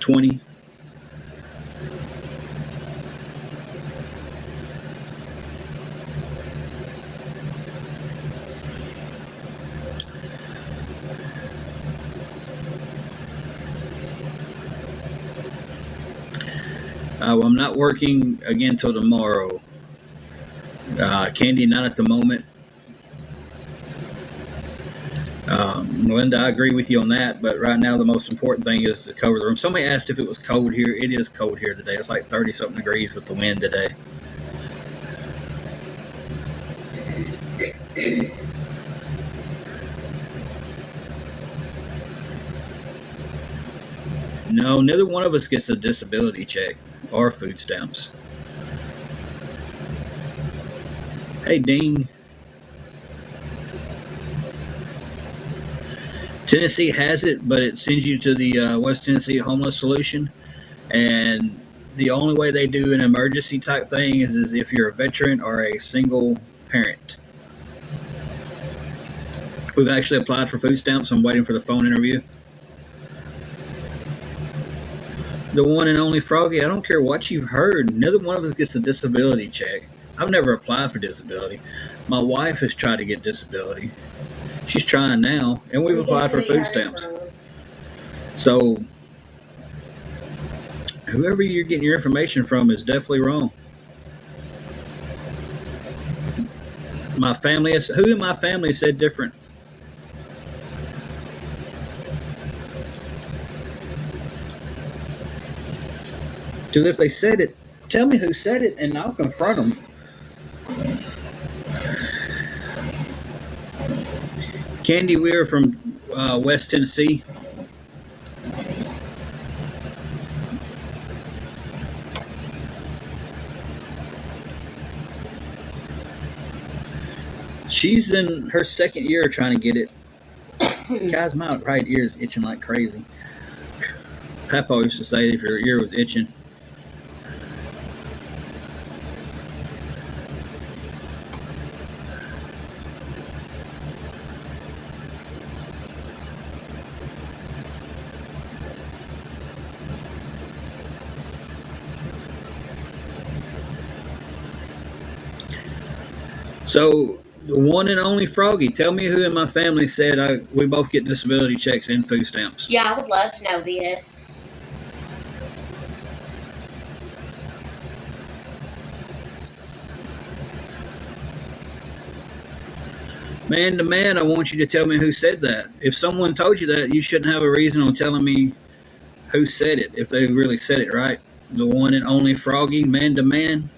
20. Well, I'm not working again till tomorrow. Candy, not at the moment. Melinda, I agree with you on that, but right now the most important thing is to cover the room. Somebody asked if it was cold here. It is cold here today. It's like 30 something degrees with the wind today. No, neither one of us gets a disability check or food stamps. Hey, Dean. Tennessee has it, but it sends you to the West Tennessee Homeless Solution. And the only way they do an emergency type thing is if you're a veteran or a single parent. We've actually applied for food stamps. I'm waiting for the phone interview. The one and only Froggy, I don't care what you've heard. Neither one of us gets a disability check. I've never applied for disability. My wife has tried to get disability. She's trying now, and we've applied for food stamps. So, whoever you're getting your information from is definitely wrong. Who in my family said different? Because if they said it, tell me who said it, and I'll confront them. Candy Weir from West Tennessee. She's in her second year trying to get it. Guys, my right ear is itching like crazy. Papa used to say if your ear was itching. So, the one and only Froggy, tell me who in my family said we both get disability checks and food stamps. Yeah, I would love to know this. Man to man, I want you to tell me who said that. If someone told you that, you shouldn't have a reason on telling me who said it, if they really said it, right? The one and only Froggy, man to man.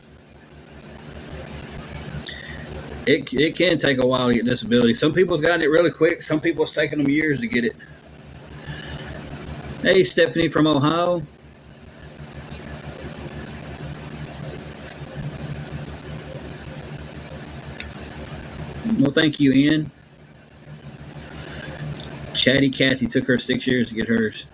It can take a while to get disability. Some people's gotten it really quick. Some people it's taken them years to get it. Hey, Stephanie from Ohio. Well, thank you, Ian. Chatty Cathy took her 6 years to get hers.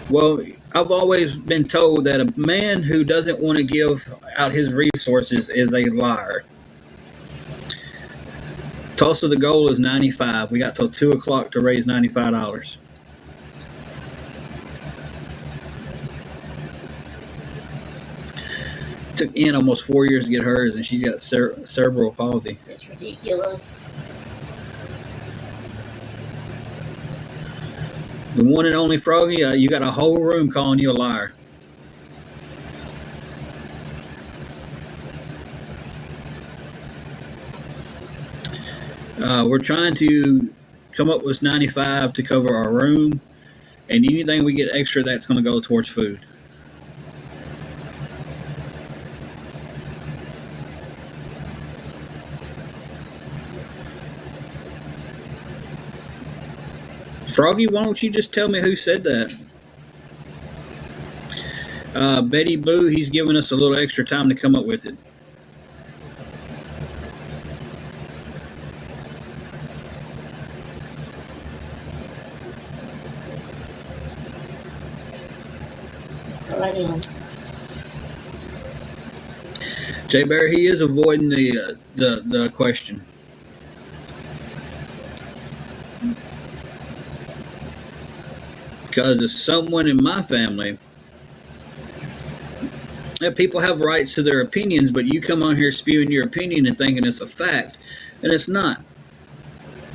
Well, I've always been told that a man who doesn't want to give out his resources is a liar. Tulsa, the goal is 95. We got till 2 o'clock to raise $95. Took Ian almost 4 years to get hers, and she's got cerebral palsy. It's ridiculous. The one and only Froggy, you got a whole room calling you a liar. We're trying to come up with 95 to cover our room, and anything we get extra, that's going to go towards food. Froggy, why don't you just tell me who said that? Betty Boo, he's giving us a little extra time to come up with it. Jay Bear, he is avoiding the question. Because as someone in my family, people have rights to their opinions, but you come on here spewing your opinion and thinking it's a fact, and it's not.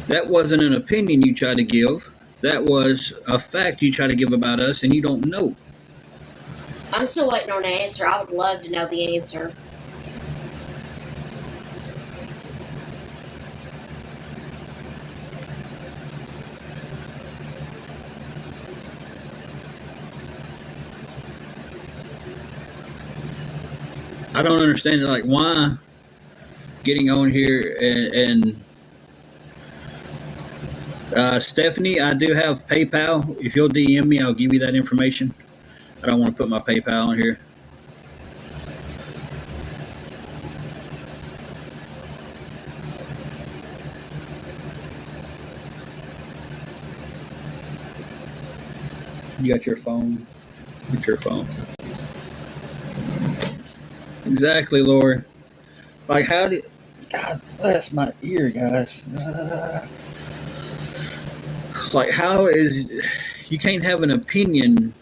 That wasn't an opinion you tried to give. That was a fact you tried to give about us, and you don't know. I'm still waiting on an answer. I would love to know the answer. I don't understand, like, why getting on here and Stephanie, I do have PayPal. If you'll DM me, I'll give you that information. I don't want to put my PayPal on here. You got your phone? Get your phone. Exactly, Lord. Like, how did. God bless my ear, guys. Like, how is. You can't have an opinion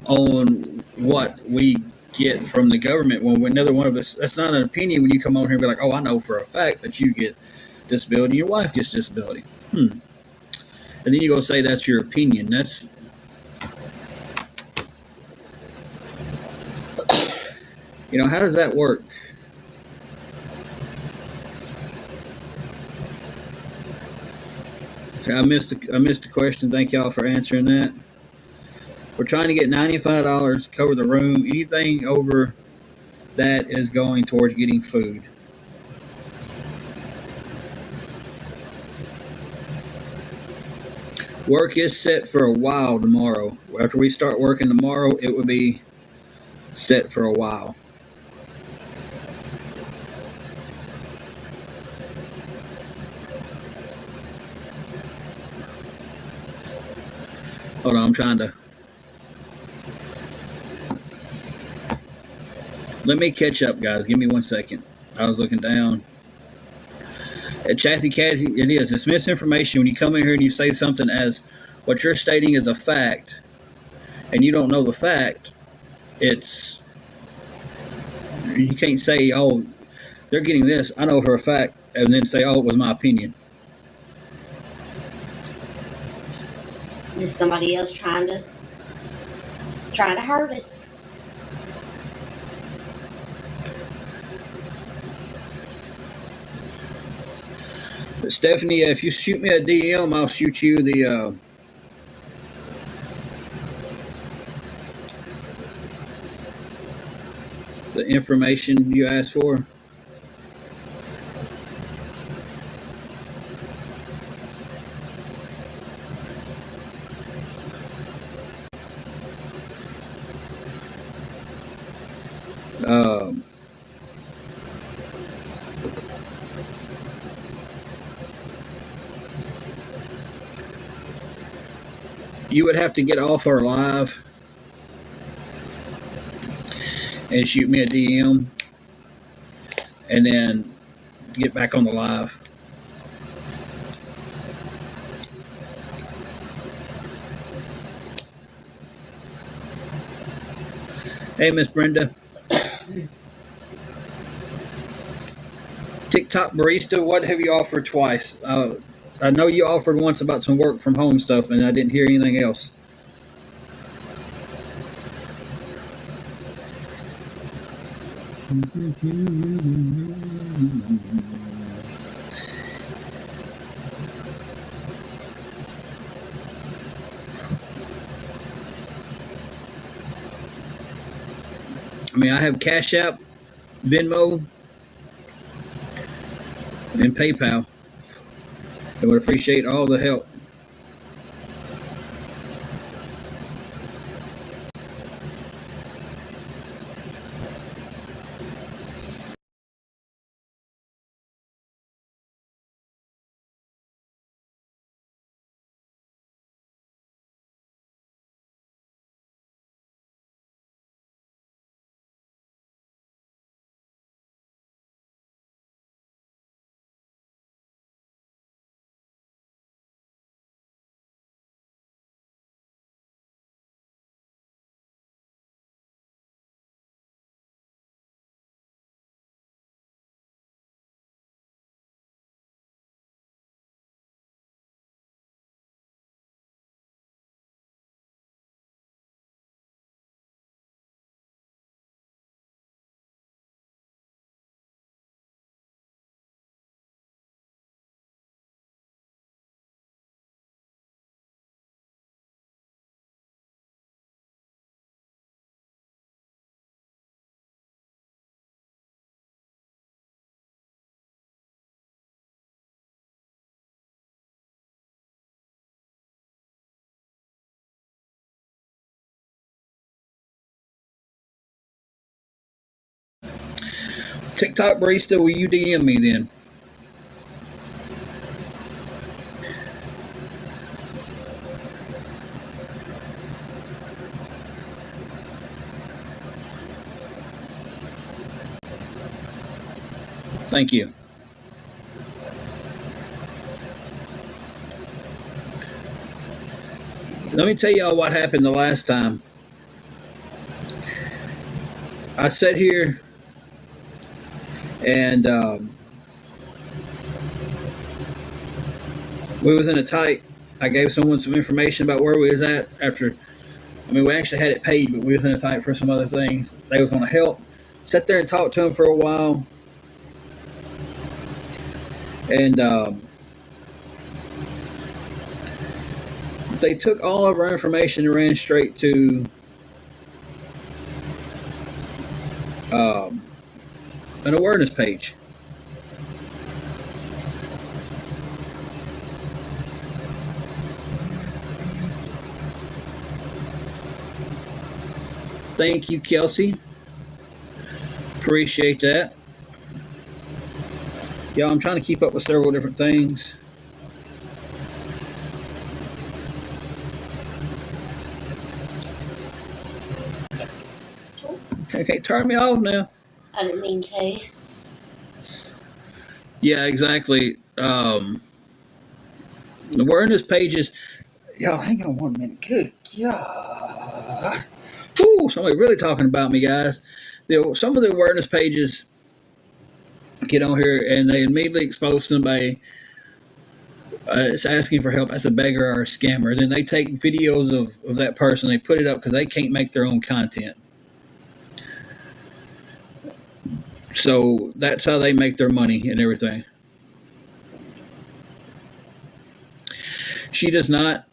on what we get from the government when another one of us. That's not an opinion when you come on here and be like, oh, I know for a fact that you get disability, your wife gets disability. And then you go say that's your opinion. That's. How does that work? I missed the question. Thank y'all for answering that. We're trying to get $95 to cover the room. Anything over that is going towards getting food. Work is set for a while tomorrow. After we start working tomorrow, it will be set for a while. Hold on, I'm trying to. Let me catch up, guys. Give me 1 second. I was looking down. Chatty Cathy, it is. It's misinformation when you come in here and you say something as what you're stating is a fact, and you don't know the fact. It's you can't say, oh, they're getting this. I know for a fact, and then say, oh, it was my opinion. Just somebody else trying to hurt us. But Stephanie, if you shoot me a DM, I'll shoot you the information you asked for. Um, you would have to get off our live and shoot me a DM, and then get back on the live. Hey, Miss Brenda. TikTok barista, what have you offered twice? I know you offered once about some work from home stuff, and I didn't hear anything else. I mean, I have Cash App, Venmo, and PayPal. I would appreciate all the help. TikTok barista, will you DM me then? Thank you. Let me tell y'all what happened the last time. I sat here and we was in a tight. I gave someone some information about where we was at after. I mean, we actually had it paid, but we was in a tight for some other things. They was going to help. Sat there and talked to them for a while, and they took all of our information and ran straight to um, an awareness page. Thank you, Kelsey. Appreciate that. Y'all, I'm trying to keep up with several different things. Okay, turn me off now. I didn't mean to. Yeah, exactly. Awareness pages. Y'all, hang on one minute. Good God. Ooh, somebody really talking about me, guys. Some of the awareness pages get on here and they immediately expose somebody it's asking for help as a beggar or a scammer. Then they take videos of that person, they put it up because they can't make their own content. So that's how they make their money and everything. She does not.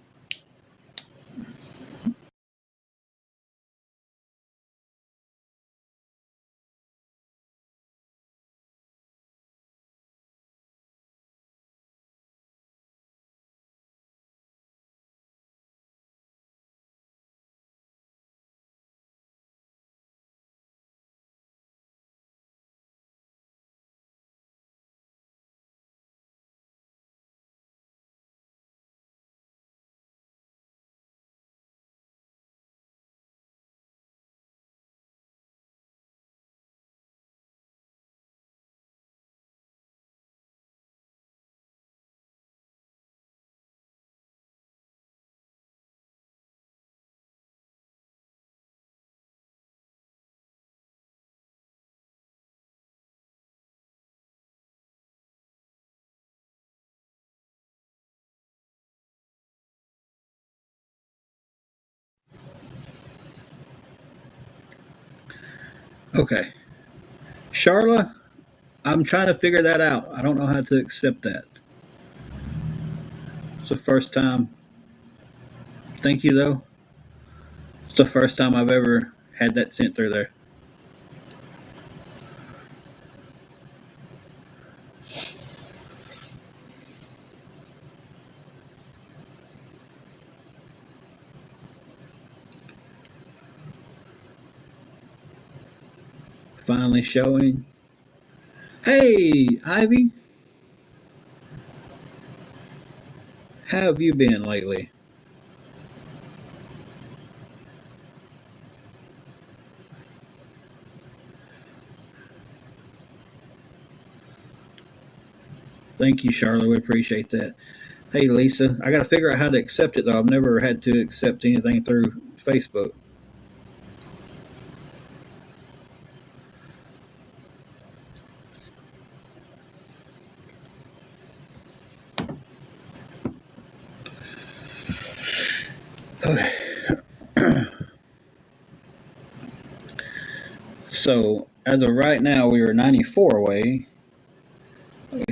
Okay. Charla, I'm trying to figure that out. I don't know how to accept that. It's the first time. Thank you, though. It's the first time I've ever had that sent through there. Finally showing. Hey, Ivy. How have you been lately? Thank you, Charlotte. We appreciate that. Hey, Lisa. I got to figure out how to accept it, though. I've never had to accept anything through Facebook. Okay. So, as of right now, we are 94 away.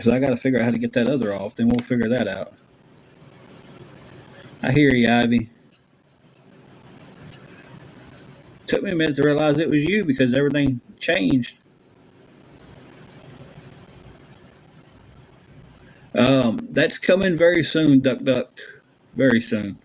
So, I got to figure out how to get that other off. Then we'll figure that out. I hear you, Ivy. Took me a minute to realize it was you because everything changed. That's coming very soon, Duck Duck. Very soon.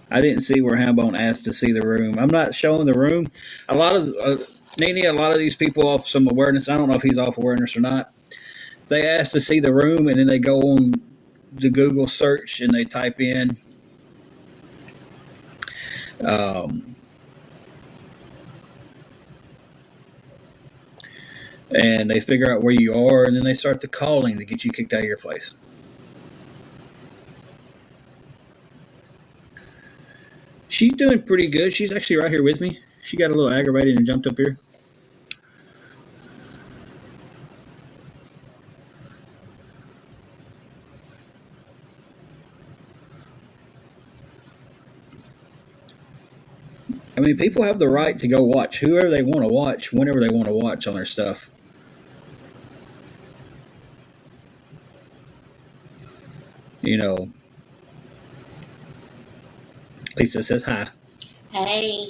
I didn't see where Hambone asked to see the room. I'm not showing the room. A lot of Nene, a lot of these people off some awareness. I don't know if he's off awareness or not. They ask to see the room, and then they go on the Google search and they type in um, and they figure out where you are, and then they start the calling to get you kicked out of your place. She's doing pretty good. She's actually right here with me. She got a little aggravated and jumped up here. I mean, people have the right to go watch whoever they want to watch, whenever they want to watch on their stuff. You know, Lisa says hi. Hey.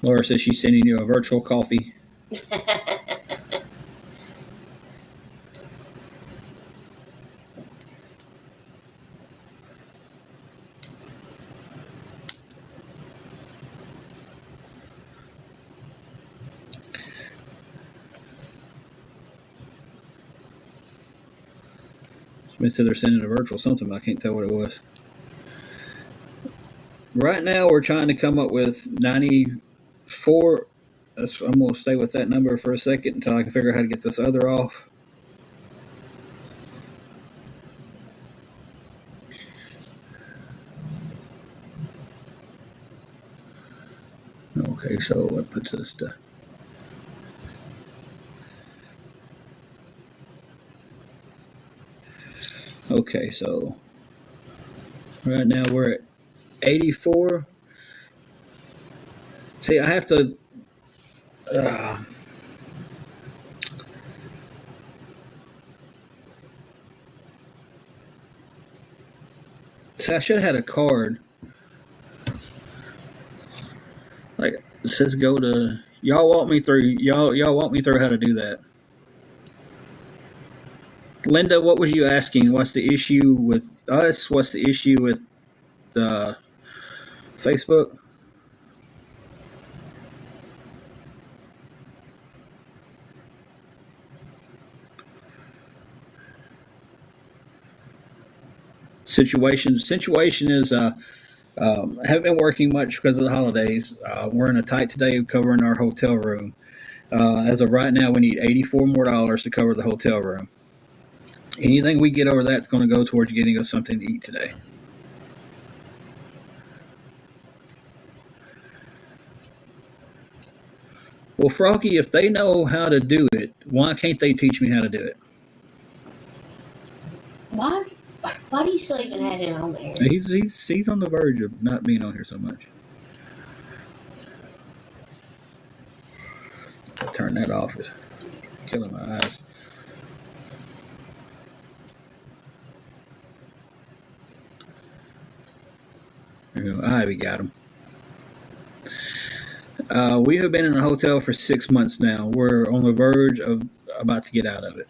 Laura says she's sending you a virtual coffee. Somebody said they're sending a virtual something, but I can't tell what it was. Right now, we're trying to come up with 94. I'm going to stay with that number for a second until I can figure out how to get this other off. Okay, so what puts us to. Okay, so right now we're at 84. See, I have to. Uh, see, I should have had a card. Like it says, go to. Y'all walk me through. Y'all walk me through how to do that. Linda, what was you asking? What's the issue with us? What's the issue with Facebook? Situation is haven't been working much because of the holidays. We're in a tight today covering our hotel room. As of right now, we need $84 more to cover the hotel room. Anything we get over that's going to go towards getting us something to eat today. Well, Froggy, if they know how to do it, why can't they teach me how to do it? Why do you still even have him on there? He's on the verge of not being on here so much. Turn that off. It's killing my eyes. There we go. Ivy got him. We have been in a hotel for 6 months now. We're on the verge of about to get out of it.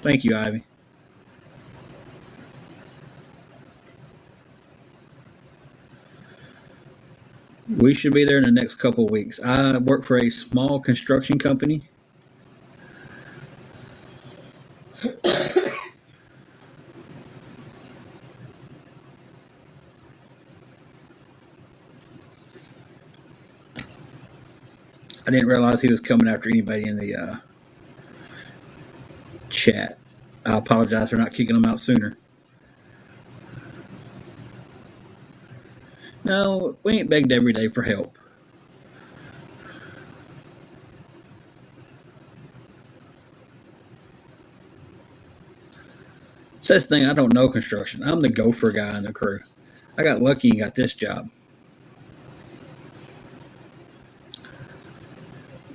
Thank you, Ivy. We should be there in the next couple of weeks. I work for a small construction company. I didn't realize he was coming after anybody in the chat. I apologize for not kicking him out sooner. No, we ain't begged every day for help. Says thing, I don't know construction. I'm the gopher guy in the crew. I got lucky and got this job.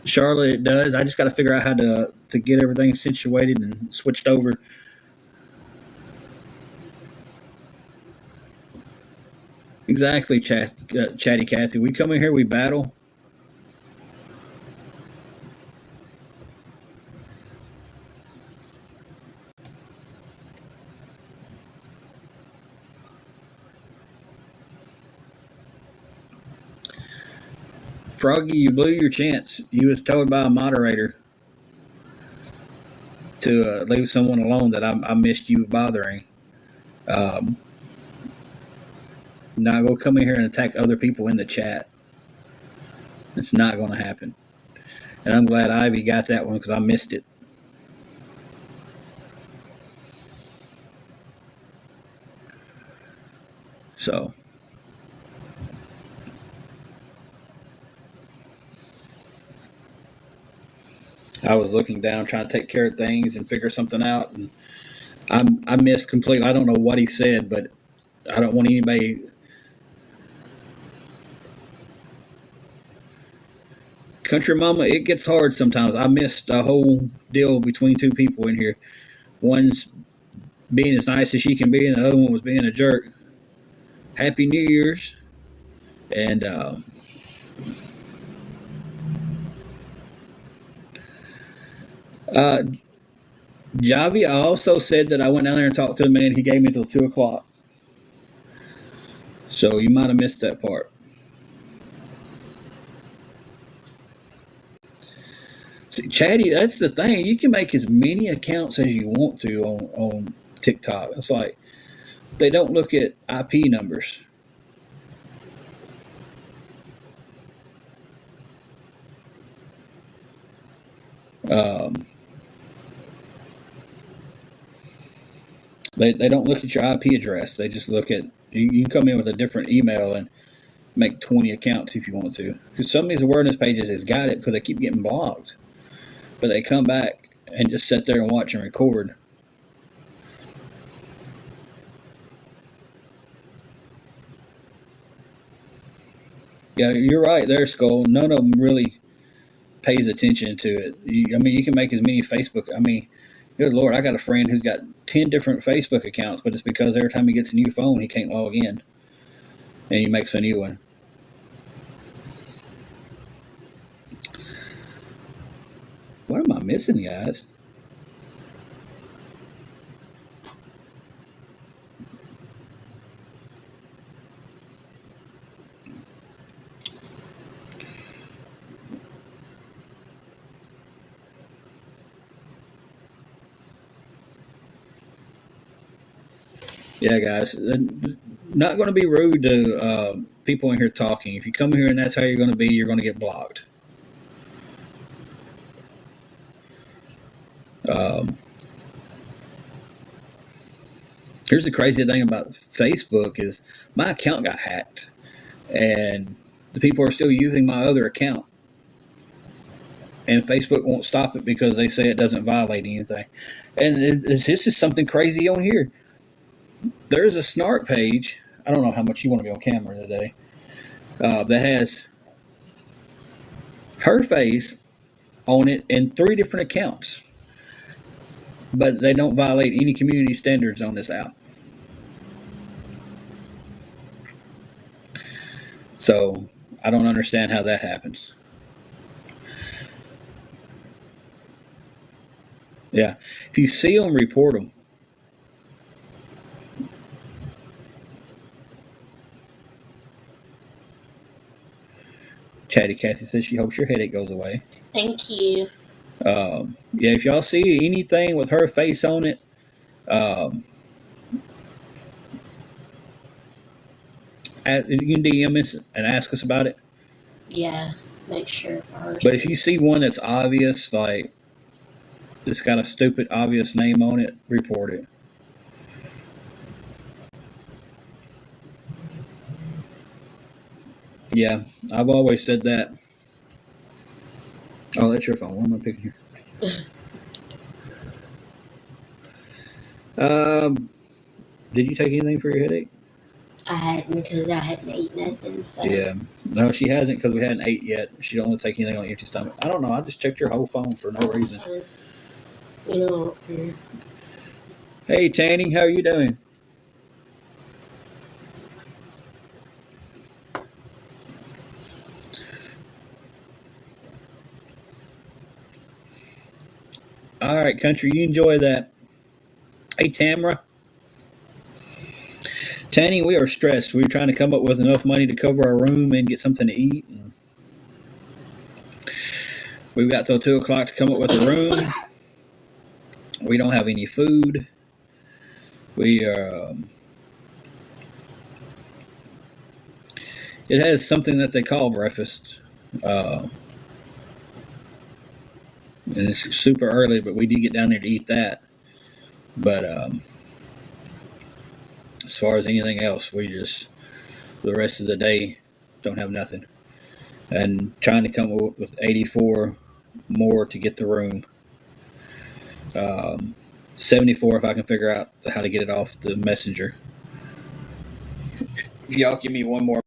Charlotte, it does. I just got to figure out how to get everything situated and switched over. Exactly, Chatty Cathy. We come in here, we battle. Froggy, you blew your chance. You was told by a moderator to leave someone alone that I missed you bothering. Um, Now go come in here and attack other people in the chat. It's not going to happen. And I'm glad Ivy got that one because I missed it. So. I was looking down trying to take care of things and figure something out. And I missed completely. I don't know what he said, but I don't want anybody. Country Mama, it gets hard sometimes. I missed a whole deal between two people in here. One's being as nice as she can be, and the other one was being a jerk. Happy New Year's. And Javi, I also said that I went down there and talked to the man. He gave me till 2 o'clock. So you might have missed that part. See, Chatty, that's the thing. You can make as many accounts as you want to on TikTok. It's like they don't look at IP numbers. Um, they don't look at your IP address. They just look at you can come in with a different email and make 20 accounts if you want to. Because some of these awareness pages has got it because they keep getting blocked. But they come back and just sit there and watch and record. Yeah, you're right there, Skull. None of them really pays attention to it. I mean, you can make as many Facebook. I mean, good Lord, I got a friend who's got 10 different Facebook accounts, but it's because every time he gets a new phone, he can't log in. And he makes a new one. What am I missing, guys? Yeah, guys. Not going to be rude to people in here talking. If you come here and that's how you're going to be, you're going to get blocked. Here's the crazy thing about Facebook is my account got hacked, and the people are still using my other account. And Facebook won't stop it because they say it doesn't violate anything. And this is something crazy on here. There's a snark page. I don't know how much you want to be on camera today. That has her face on it and 3 different accounts. But they don't violate any community standards on this app. So I don't understand how that happens. Yeah. If you see them, report them. Chatty Cathy says she hopes your headache goes away. Thank you. Yeah, if y'all see anything with her face on it, you can DM us and ask us about it. Yeah, make sure for her. But if you see one that's obvious, like it's got a stupid obvious name on it, report it. Yeah, I've always said that. Oh, that's your phone. What am I picking here? Did you take anything for your headache? I hadn't because I hadn't eaten nothing. So. Yeah. No, she hasn't because we hadn't ate yet. She don't want to take anything on an empty stomach. I don't know. I just checked your whole phone for no reason. You know. Hey, Tanny, how are you doing? All right, country, you enjoy that. Hey, Tamara. Tanny, we are stressed. We're trying to come up with enough money to cover our room and get something to eat. And We've got till 2 o'clock to come up with a room. We don't have any food. We it has something that they call breakfast, uh, and it's super early, but we did get down there to eat that. But as far as anything else, we just for the rest of the day don't have nothing, and trying to come up with 84 more to get the room. 74 if I can figure out how to get it off the messenger. Y'all give me one more.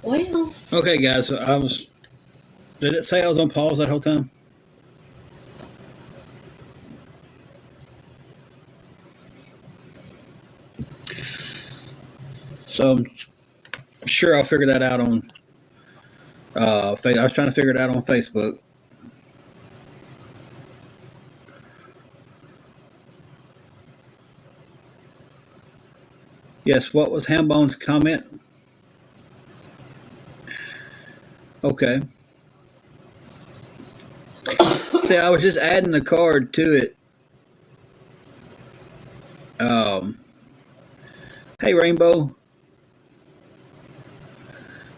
Well, Okay, guys. So I was. Did it say I was on pause that whole time? So I'm sure I'll figure that out on. I was trying to figure it out on Facebook. Yes. What was Hambone's comment? Okay. See, I was just adding the card to it. Um, hey, Rainbow,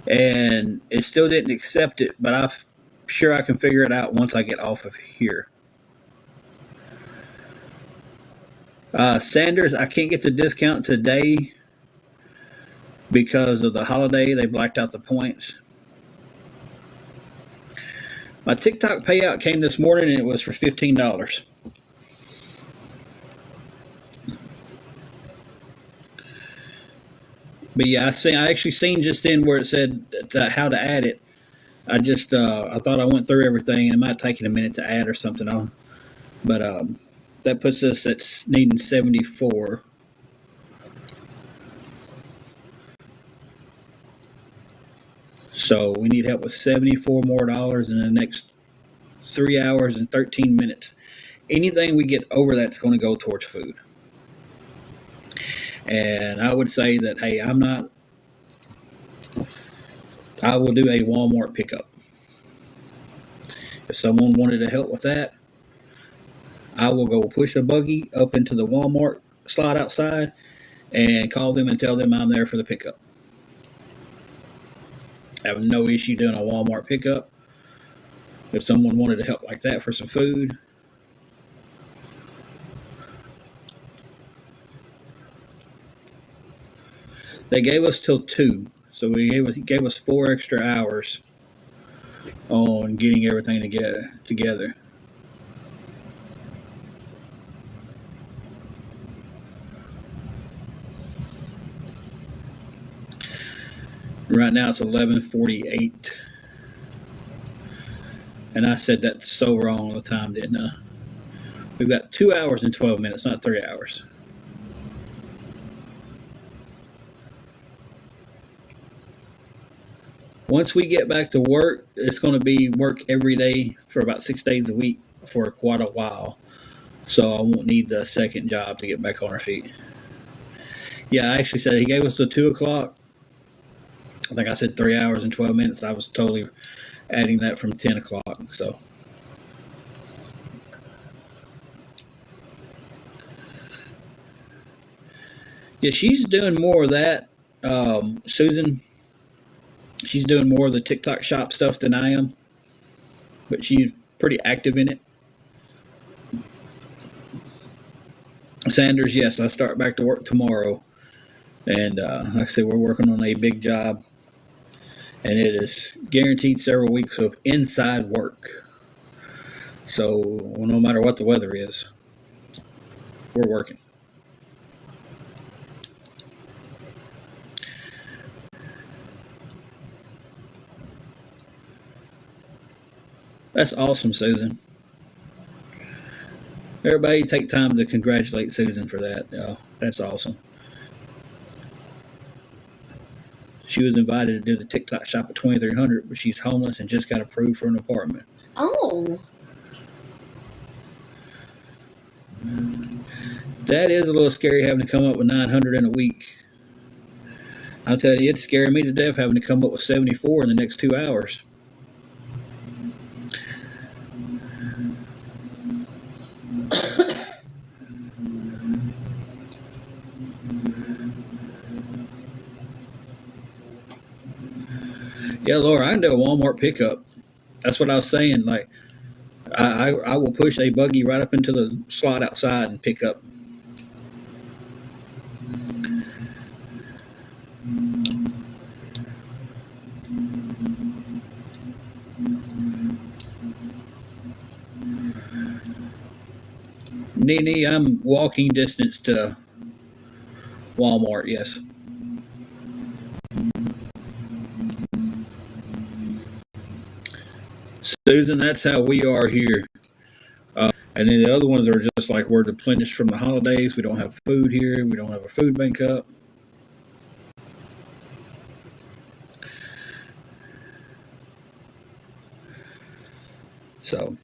and it still didn't accept it, but I'm sure I can figure it out once I get off of here. Sanders, I can't get the discount today because of the holiday. They blacked out the points. My TikTok payout came this morning and it was for $15. But yeah, I actually seen just then where it said how to add it. I thought I went through everything, and it might take it a minute to add or something on. But that puts us at needing 74. So we need help with 74 more dollars in the next 3 hours and 13 minutes. Anything we get over that's going to go towards food. And I would say that, hey, I will do a Walmart pickup. If someone wanted to help with that, I will go push a buggy up into the Walmart slot outside and call them and tell them I'm there for the pickup. I have no issue doing a Walmart pickup. If someone wanted to help like that for some food, they gave us till 2, so gave us 4 extra hours on getting everything together. Right now it's 11:48, and I said that so wrong all the time, didn't I? We've got 2 hours and 12 minutes, not 3 hours. Once we get back to work, it's going to be work every day for about 6 days a week for quite a while. So I won't need the second job to get back on our feet. Yeah, I actually said he gave us till 2 o'clock. I think I said 3 hours and 12 minutes. I was totally adding that from 10 o'clock. So yeah, she's doing more of that. Susan, she's doing more of the TikTok shop stuff than I am, but she's pretty active in it. Sanders, yes, I start back to work tomorrow. And like I said, we're working on a big job, and it is guaranteed several weeks of inside work. So no matter what the weather is, we're working. That's awesome, Susan. Everybody take time to congratulate Susan for that. That's awesome. She was invited to do the TikTok shop at 2300, but she's homeless and just got approved for an apartment. Oh. That is a little scary having to come up with 900 in a week. I'll tell you, it's scaring me to death having to come up with 74 in the next 2 hours. Yeah, Laura, I can do a Walmart pickup. That's what I was saying. Like, I will push a buggy right up into the slot outside and pick up. Nene, I'm walking distance to Walmart, yes. Susan, that's how we are here. And then the other ones are just like we're depleted from the holidays. We don't have food here. We don't have a food bank up. So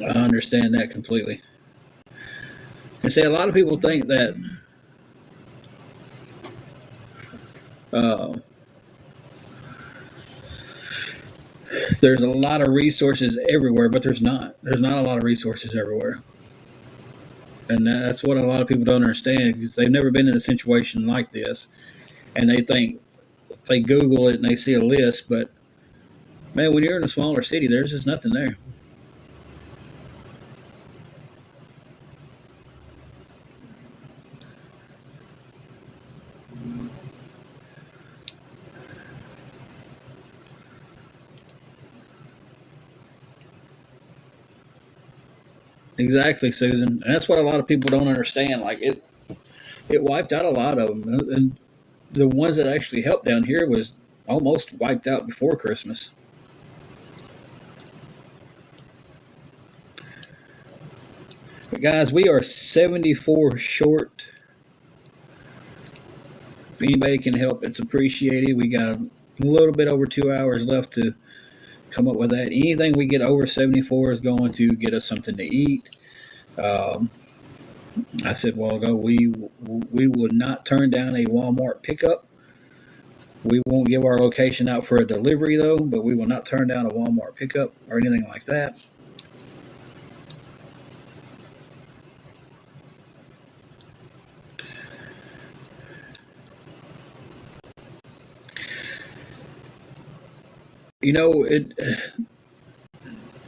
I understand that completely. And see, a lot of people think that uh, there's a lot of resources everywhere, but there's not. There's not a lot of resources everywhere. And that's what a lot of people don't understand because they've never been in a situation like this. And they think, they Google it and they see a list, but man, when you're in a smaller city, there's just nothing there. Exactly, Susan. And that's what a lot of people don't understand. Like it wiped out a lot of them, and the ones that actually helped down here was almost wiped out before Christmas. But guys, we are 74 short. If anybody can help, it's appreciated. We got a little bit over 2 hours left to come up with that. Anything we get over 74 is going to get us something to eat. Um, I said a while ago, we would not turn down a Walmart pickup. We won't give our location out for a delivery though, but we will not turn down a Walmart pickup or anything like that. You know it,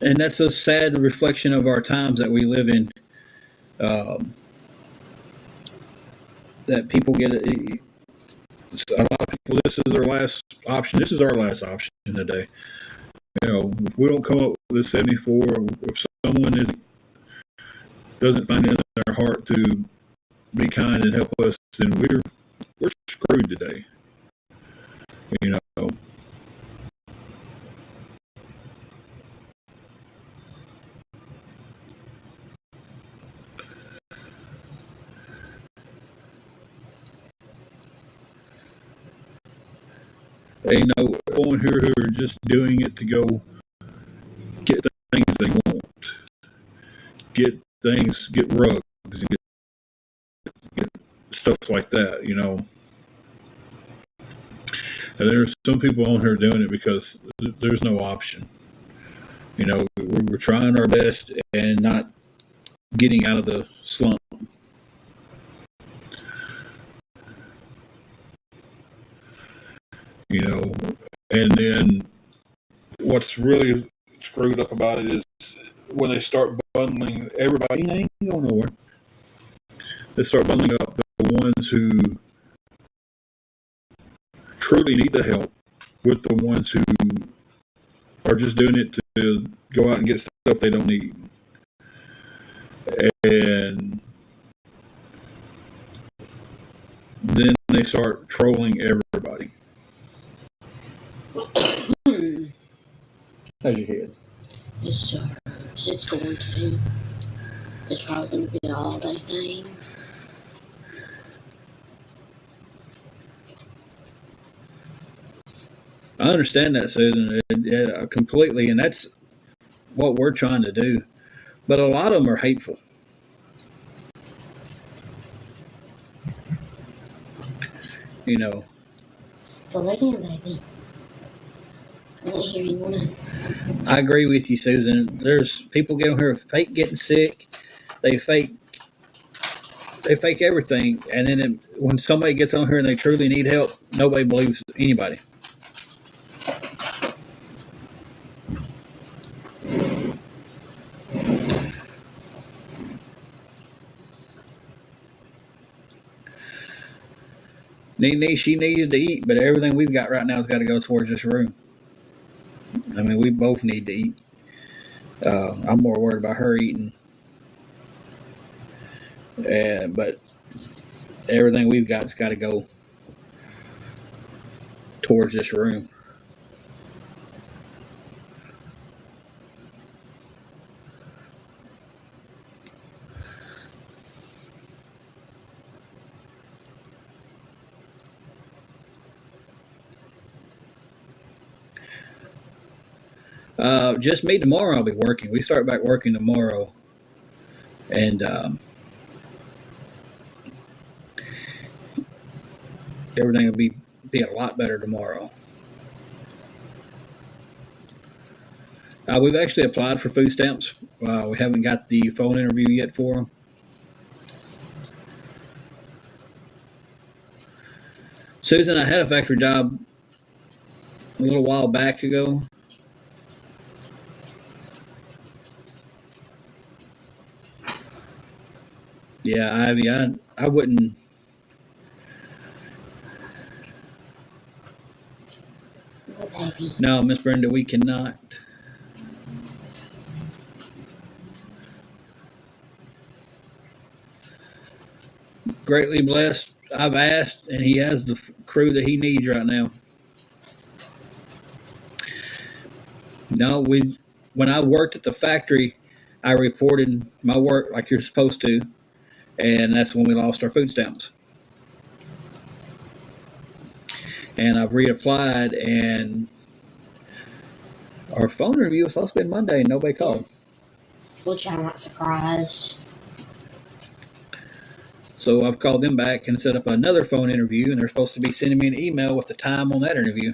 and that's a sad reflection of our times that we live in. Um, that people get a lot of people. This is their last option. This is our last option today. You know, if we don't come up with a 74, if someone doesn't find it in their heart to be kind and help us, then we're screwed today. You know, they know on here who are just doing it to go get the things they want, get rugs, and get stuff like that. You know, and there's some people on here doing it because there's no option. You know, we're trying our best and not getting out of the slump. You know, and then what's really screwed up about it is when they start bundling everybody. I ain't going nowhere. They start bundling up the ones who truly need the help with the ones who are just doing it to go out and get stuff they don't need. And then they start trolling everybody. How's your head? Yes, sir. It's going to. It's probably going to be an all-day thing. I understand that, Susan, yeah, completely, and that's what we're trying to do. But a lot of them are hateful. You know, Go lay down, baby. I don't hear anyone. I agree with you, Susan. There's people get on here fake getting sick. They fake everything, and then when somebody gets on here and they truly need help, nobody believes anybody. Nene, she needed to eat, but everything we've got right now has got to go towards this room. I mean, we both need to eat. I'm more worried about her eating, but everything we've got's got to go towards this room. Just me tomorrow. I'll be working. We start back working tomorrow, and everything will be a lot better tomorrow. We've actually applied for food stamps. We haven't got the phone interview yet for them. Susan, I had a factory job a little while back ago. Yeah, I wouldn't. No, baby. No, Miss Brenda, we cannot. Greatly blessed. I've asked, and he has the crew that he needs right now. No, when I worked at the factory, I reported my work like you're supposed to, and that's when we lost our food stamps. And I've reapplied, and our phone interview was supposed to be Monday, and nobody called. Which I'm not surprised. So I've called them back and set up another phone interview, and they're supposed to be sending me an email with the time on that interview.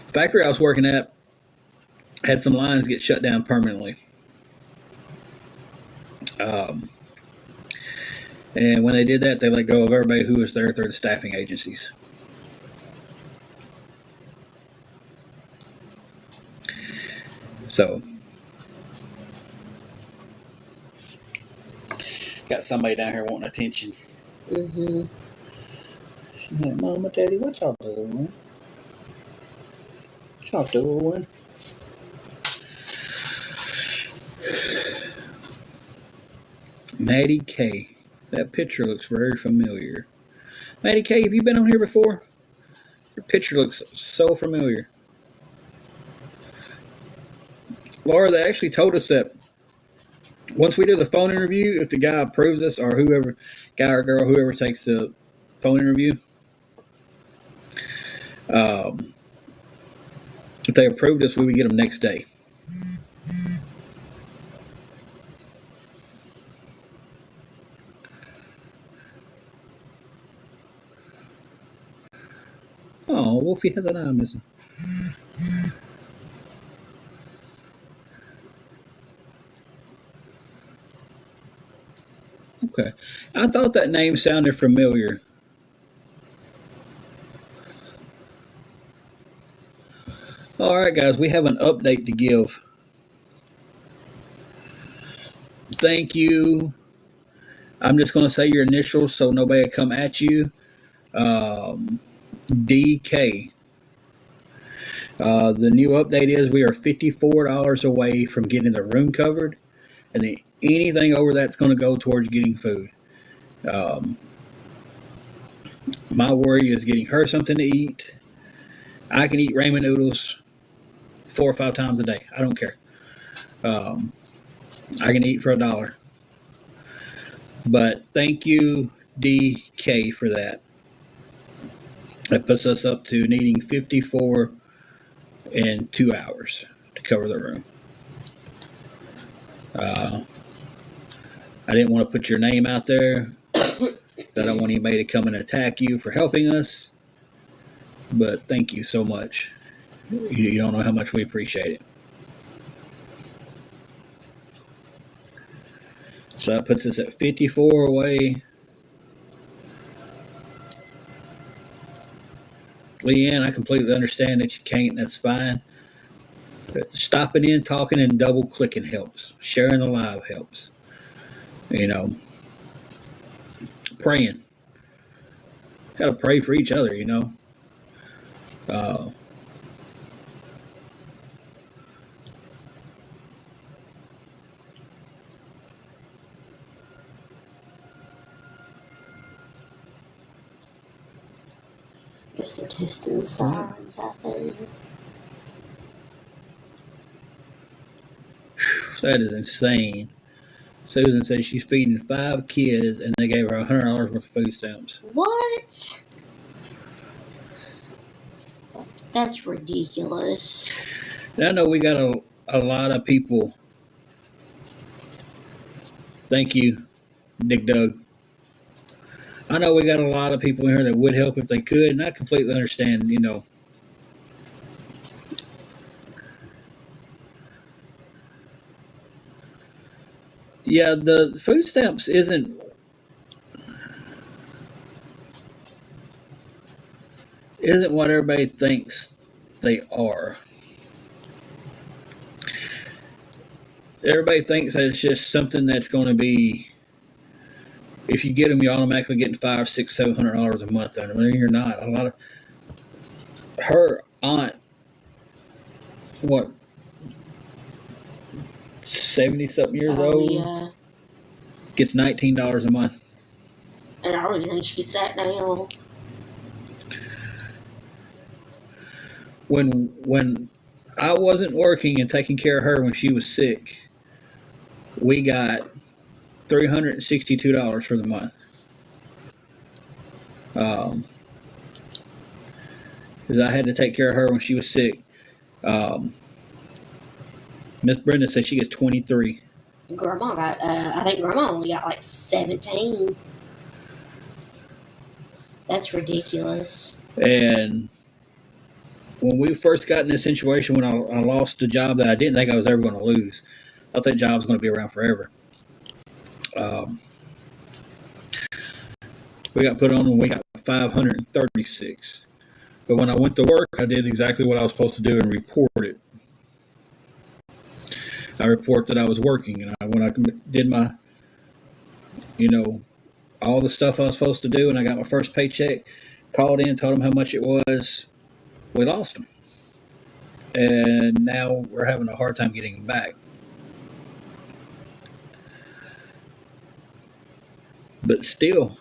The factory I was working at had some lines get shut down permanently. And when they did that, they let go of everybody who was there through the staffing agencies. So, got somebody down here wanting attention. Mm-hmm. She's like, Mama, Daddy, what y'all doing? What y'all doing? Maddie K. That picture looks very familiar. Maddie K, have you been on here before? Your picture looks so familiar. Laura, they actually told us that once we do the phone interview, if the guy approves us, or whoever, guy or girl, whoever takes the phone interview, if they approved us, we would get them next day. Oh, Wolfie has an eye missing. Okay. I thought that name sounded familiar. All right, guys, we have an update to give. Thank you. I'm just going to say your initials so nobody will come at you. DK. The new update is we are $54 away from getting the room covered, and then anything over that's going to go towards getting food. My worry is getting her something to eat. I can eat ramen noodles 4 or 5 times a day. I don't care. I can eat for $1. But thank you, DK, for that. That puts us up to needing 54 in 2 hours to cover the room. I didn't want to put your name out there. I don't want anybody to come and attack you for helping us. But thank you so much. You don't know how much we appreciate it. So that puts us at 54 away. Leanne, I completely understand that you can't. That's fine. But stopping in, talking, and double clicking helps. Sharing the live helps. You know, praying. Got to pray for each other, you know. Just the testing sirens out there. That is insane. Susan says she's feeding 5 kids and they gave her $100 worth of food stamps. What? That's ridiculous. And I know we got a lot of people. Thank you, Dick Doug. I know we got a lot of people in here that would help if they could, and I completely understand, you know. Yeah, the food stamps isn't what everybody thinks they are. Everybody thinks that it's just something that's going to be If you get them, you're automatically getting $500, $600, $700 a month on them. And you're not. A lot of her aunt, what, 70 something years old, yeah. gets $19 a month. And I don't even think she gets that now. When I wasn't working and taking care of her when she was sick, we got $362 for the month. Because I had to take care of her when she was sick. Miss Brenda said she gets 23. Grandma got, I think Grandma only got like 17. That's ridiculous. And when we first got in this situation, when I lost the job that I didn't think I was ever going to lose, I thought that job was going to be around forever. We got put on and we got 536. But when I went to work, I did exactly what I was supposed to do and report it. I report that I was working, and when I did my, all the stuff I was supposed to do, and I got my first paycheck, called in, told them how much it was. We lost them, and now we're having a hard time getting them back. But still,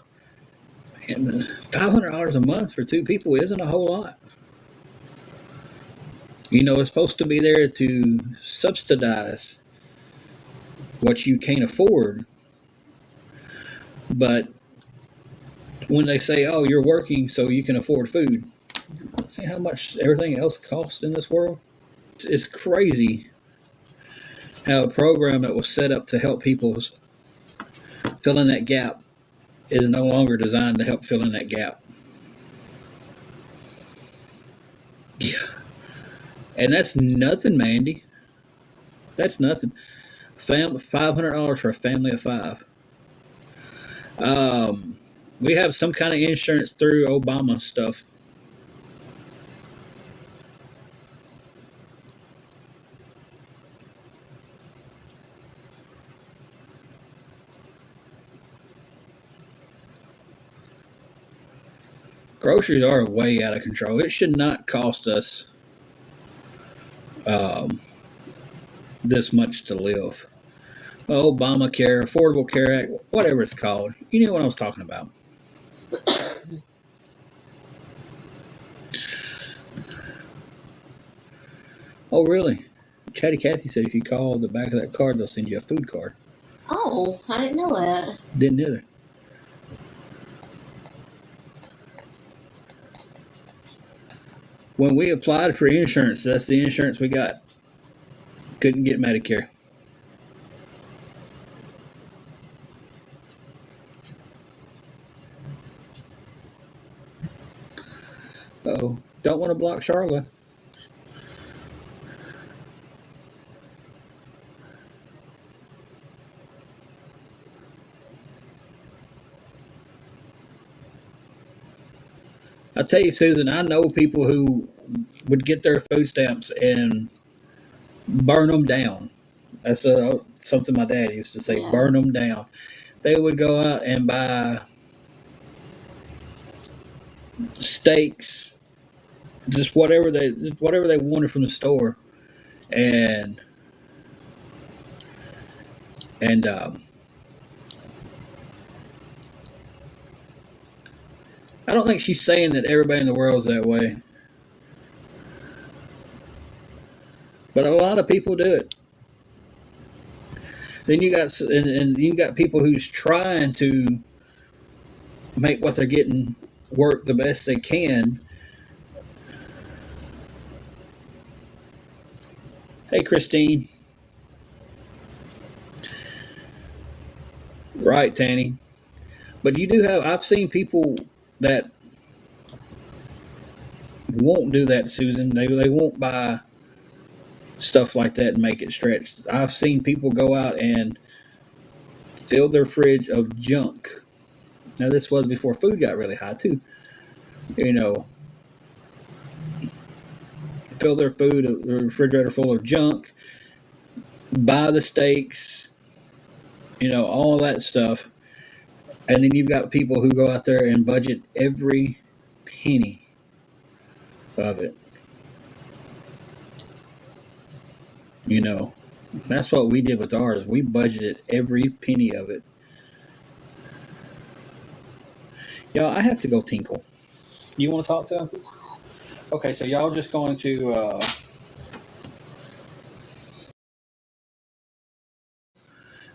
$500 a month for two people isn't a whole lot. It's supposed to be there to subsidize what you can't afford. But when they say, "Oh, you're working so you can afford food," see how much everything else costs in this world? It's crazy how a program that was set up to help people fill in that gap is no longer designed to help fill in that gap. Yeah. And that's nothing, Mandy. That's nothing. $500 for a family of 5. We have some kind of insurance through Obama stuff. Groceries are way out of control. It should not cost us this much to live. Obamacare, Affordable Care Act, whatever it's called. You know what I was talking about. Oh, really? Chatty Cathy said if you call the back of that card, they'll send you a food card. Oh, I didn't know that. Didn't either. When we applied for insurance, that's the insurance we got. Couldn't get Medicare. Uh-oh. Don't want to block Charla. I tell you, Susan, I know people who would get their food stamps and burn them down. That's something my dad used to say, Yeah. burn them down. They would go out and buy steaks, just whatever they wanted from the store, and and I don't think she's saying that everybody in the world's that way, but a lot of people do it. Then you got and you got people who's trying to make what they're getting work the best they can. Hey, Christine. Right, Tanny. But you do have, I've seen people that won't do that, Susan. They won't buy stuff like that and make it stretch. I've seen people go out and fill their fridge of junk. Now, this was before food got really high, too. Fill their refrigerator full of junk, buy the steaks, all that stuff, And then you've got people who go out there and budget every penny of it. You know, that's what we did with ours. We budgeted every penny of it. Y'all, I have to go tinkle. You want to talk to him? Okay, so y'all just going to,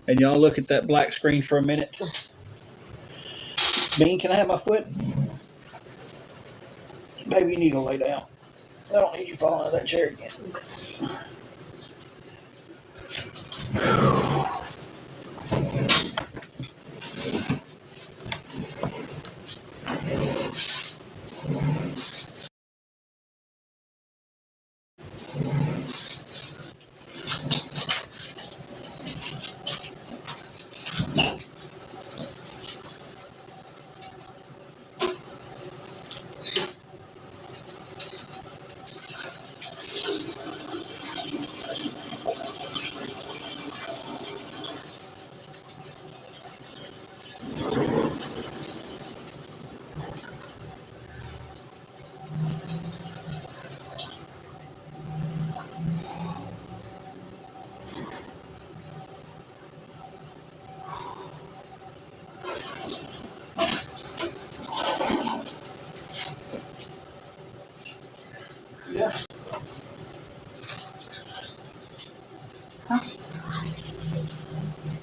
and y'all look at that black screen for a minute. Bean, can I have my foot? Baby, you need to lay down. I don't need you falling out of that chair again. Yeah.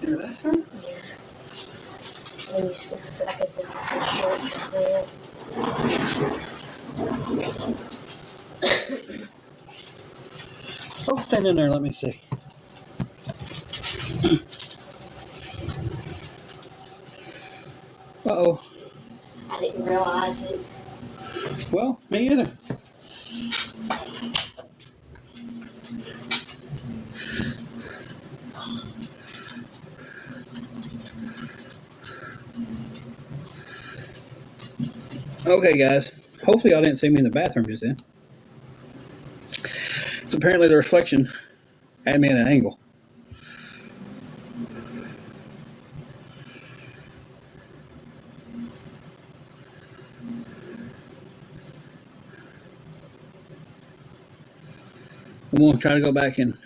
In the bathroom? When you see that I can see the shorts there. Oh, stand in there. Let me see. Uh-oh. I didn't realize it. Well, me either. Okay, guys. Hopefully y'all didn't see me in the bathroom just then. It's apparently the reflection had me at an angle. I'm going to try to go back and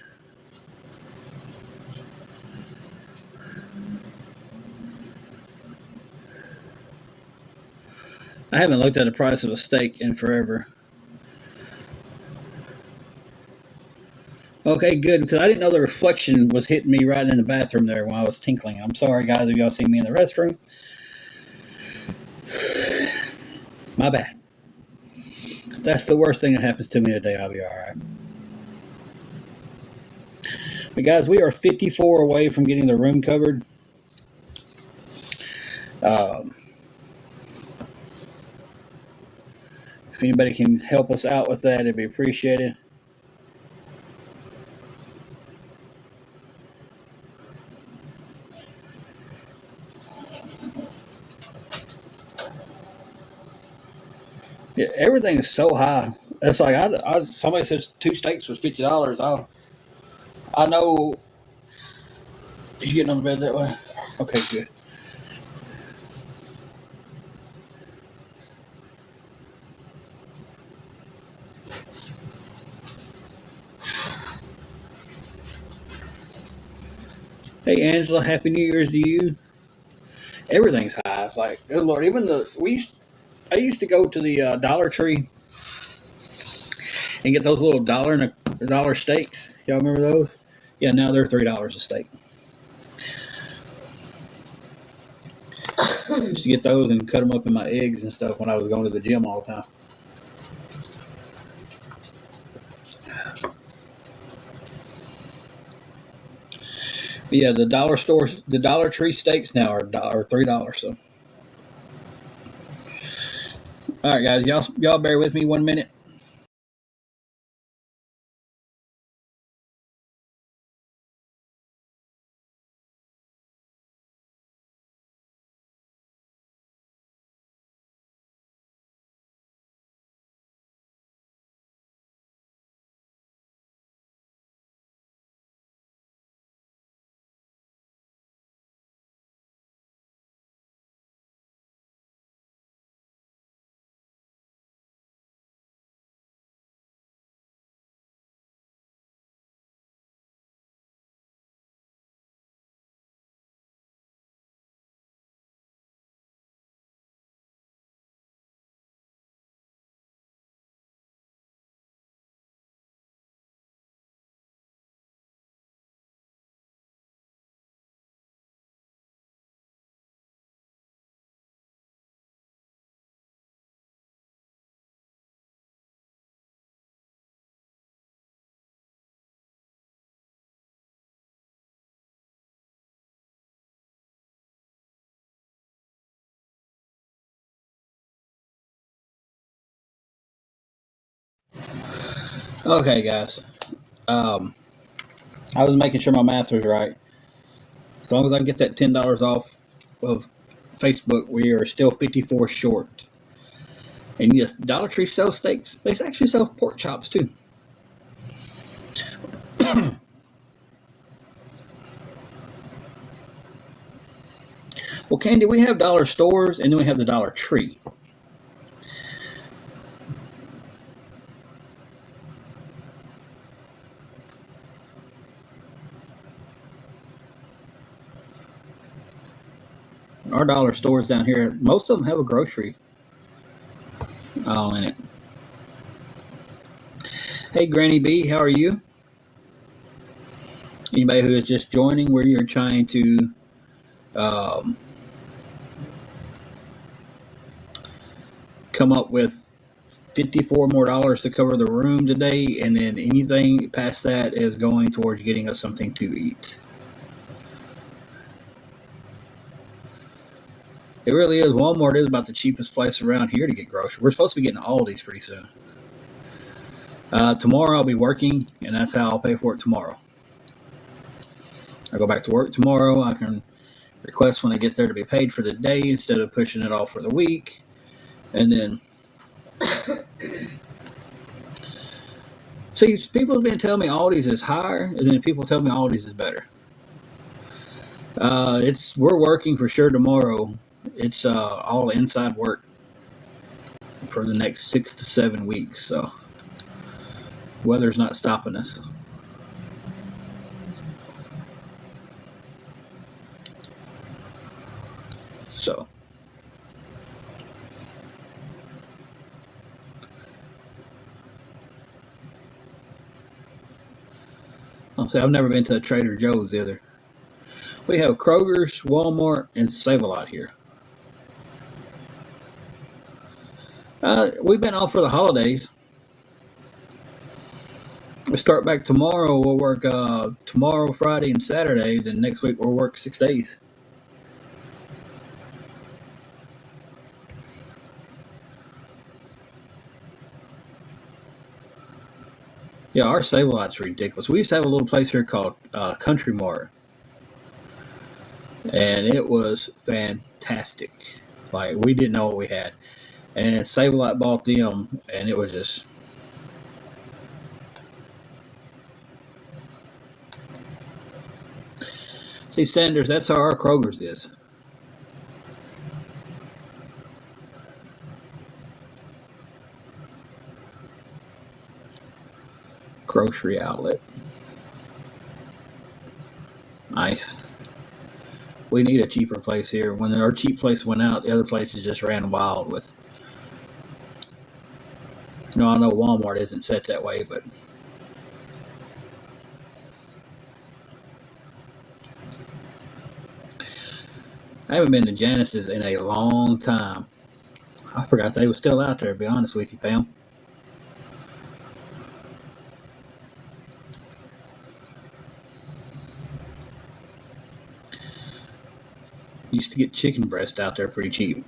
I haven't looked at the price of a steak in forever. Okay, good, because I didn't know the reflection was hitting me right in the bathroom there when I was tinkling. I'm sorry, guys, if y'all see me in the restroom. My bad. If that's the worst thing that happens to me today, I'll be all right. But, guys, we are 54 away from getting the room covered. Um, if anybody can help us out with that, it'd be appreciated. Yeah, everything is so high. It's like somebody says 2 steaks was $50. I know. You getting on the bed that way? Okay, good. Hey, Angela, Happy New Year's to you. Everything's high. It's like, good Lord. Even I used to go to the Dollar Tree and get those little dollar steaks. Y'all remember those? Yeah, now they're $3 a steak. I used to get those and cut them up in my eggs and stuff when I was going to the gym all the time. But yeah, the Dollar Tree steaks now are $3. So, all right, guys, y'all bear with me 1 minute. Okay, guys. Um, I was making sure my math was right. As long as I can get that $10 off of Facebook, we are still 54 short. And yes, Dollar Tree sells steaks. They actually sell pork chops too. Well, Candy, we have dollar stores and then we have the Dollar Tree. Our dollar stores down here, most of them have a grocery aisle in it. Hey, Granny B, how are you? Anybody who is just joining, where you're trying to um, come up with $54 more to cover the room today, and then anything past that is going towards getting us something to eat. It really is. Walmart is about the cheapest place around here to get groceries. We're supposed to be getting Aldi's pretty soon. Tomorrow I'll be working, and that's how I'll pay for it tomorrow. I go back to work tomorrow. I can request when I get there to be paid for the day instead of pushing it off for the week. And then, see, people have been telling me Aldi's is higher, and then people tell me Aldi's is better. We're working for sure tomorrow. It's all inside work for the next 6 to 7 weeks, so weather's not stopping us. So, I'll say I've never been to a Trader Joe's either. We have Kroger's, Walmart, and Save-A-Lot here. We've been off for the holidays. We start back tomorrow. We'll work tomorrow, Friday, and Saturday. Then next week we'll work 6 days. Yeah, our Save-A-Lot's ridiculous. We used to have a little place here called Country Mart, and it was fantastic. Like, we didn't know what we had. And Save-A-Lot bought them, and it was just... See, Sanders, that's how our Kroger's is. Grocery outlet. Nice. We need a cheaper place here. When our cheap place went out, the other places just ran wild with... I know Walmart isn't set that way, but... I haven't been to Janice's in a long time. I forgot they were still out there, to be honest with you, Pam. Used to get chicken breast out there pretty cheap.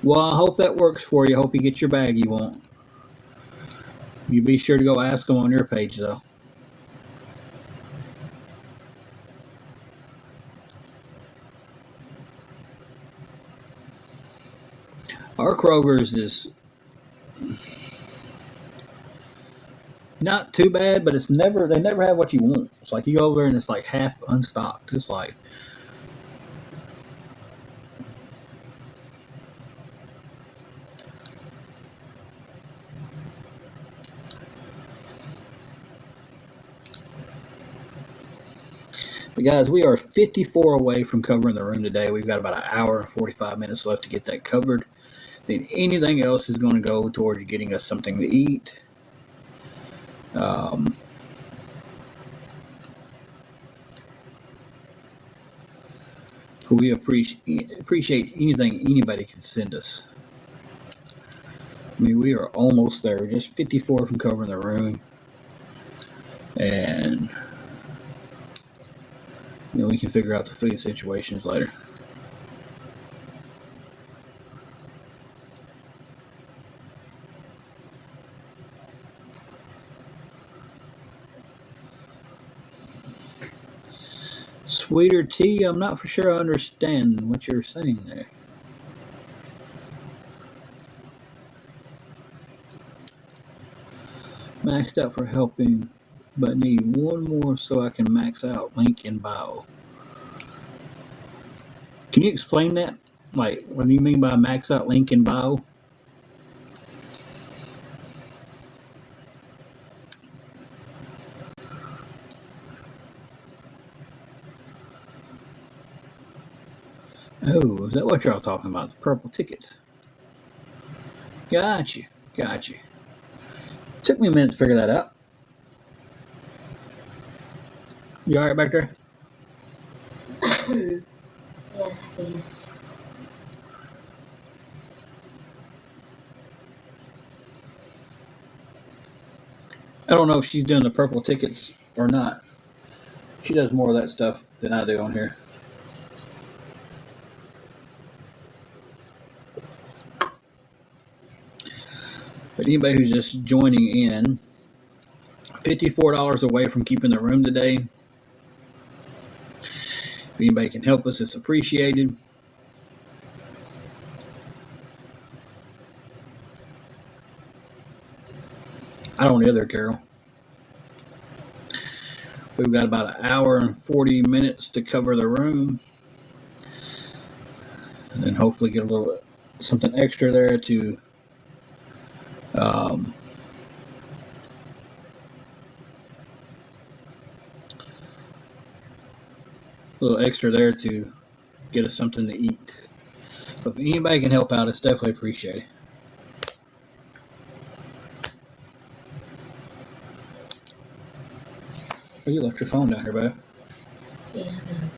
Well, I hope that works for you. I hope you get your bag you want. You be sure to go ask them on your page, though. Our Kroger's is not too bad, but they never have what you want. It's like you go over there and it's like half unstocked. It's like... But guys, we are 54 away from covering the room today. We've got about an hour and 45 minutes left to get that covered. Then anything else is going to go towards getting us something to eat. We appreciate anything anybody can send us. I mean, we are almost there. We're just 54 from covering the room. And we can figure out the food situations later. Sweeter tea? I'm not for sure I understand what you're saying there. Maxed out for helping, but need one more so I can max out. Link in bio. Can you explain that? Like, what do you mean by max out link in bio? Oh, is that what y'all talking about? The purple tickets. Gotcha. Gotcha. Took me a minute to figure that out. You alright back there? Yeah, yes. I don't know if she's doing the purple tickets or not. She does more of that stuff than I do on here. But anybody who's just joining in, $54 away from keeping the room today. If anybody can help us, it's appreciated. I don't either, Carol. We've got about an hour and 40 minutes to cover the room. And then hopefully get a little something extra there to a little extra there to get us something to eat. So if anybody can help out, it's definitely appreciated. Oh, you left your phone down here, bud. Yeah, no.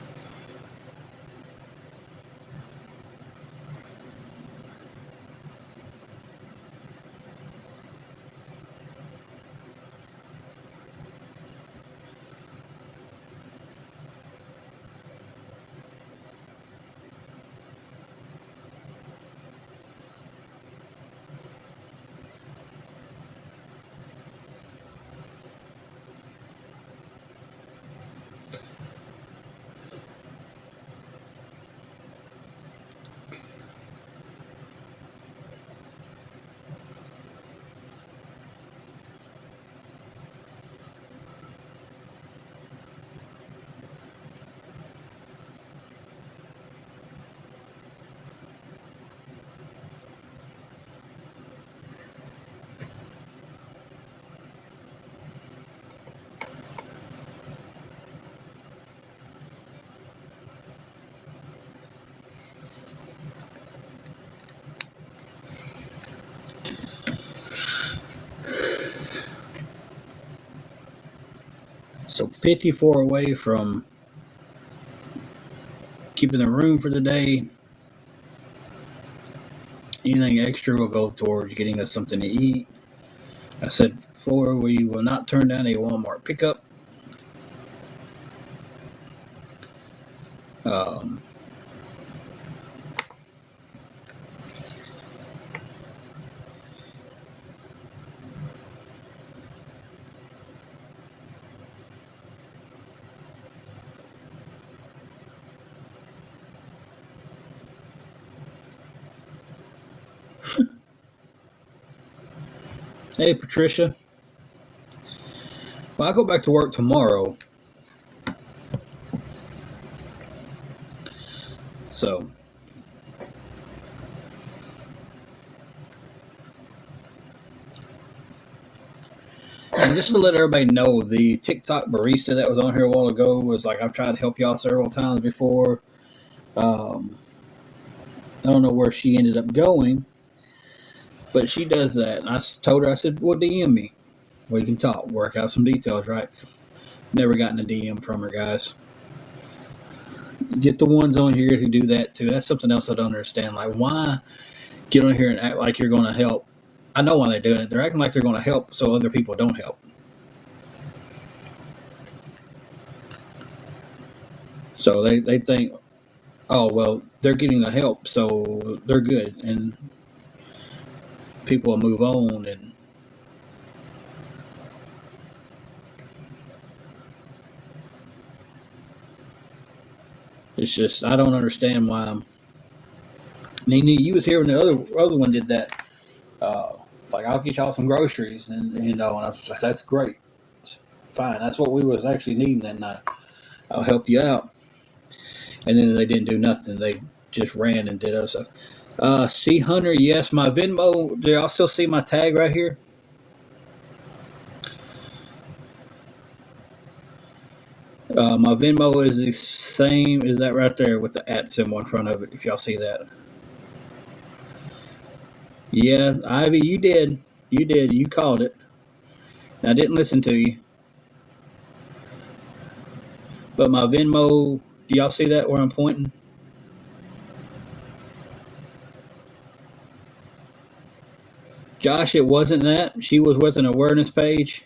So 54 away from keeping the room for the day. Anything extra will go towards getting us something to eat. I said before, we will not turn down a Walmart pickup. Um, hey, Patricia. Well, I go back to work tomorrow. So, and just to let everybody know, the TikTok barista that was on here a while ago was like, I've tried to help y'all several times before. I don't know where she ended up going, but she does that. And I told her, I said, well, DM me. We can talk, work out some details, right? Never gotten a DM from her, guys. Get the ones on here who do that too. That's something else I don't understand. Like, why get on here and act like you're going to help? I know why they're doing it. They're acting like they're going to help so other people don't help. So they think, oh, well, they're getting the help, so they're good. And people will move on. And It's just I don't understand why. Nene, you was here when the other one did that. Uh, like I'll get y'all some groceries, and and I was like, that's great, it's fine. That's what we was actually needing that night. I'll help you out. And then they didn't do nothing. They just ran and did us. C Hunter, yes, my Venmo. Do y'all still see my tag right here? My Venmo is the same. Is that right there with the at symbol in front of it? If y'all see that. Yeah, Ivy, you did. You did. You called it. I didn't listen to you. But my Venmo, do y'all see that where I'm pointing? Josh, it wasn't that. She was with an awareness page.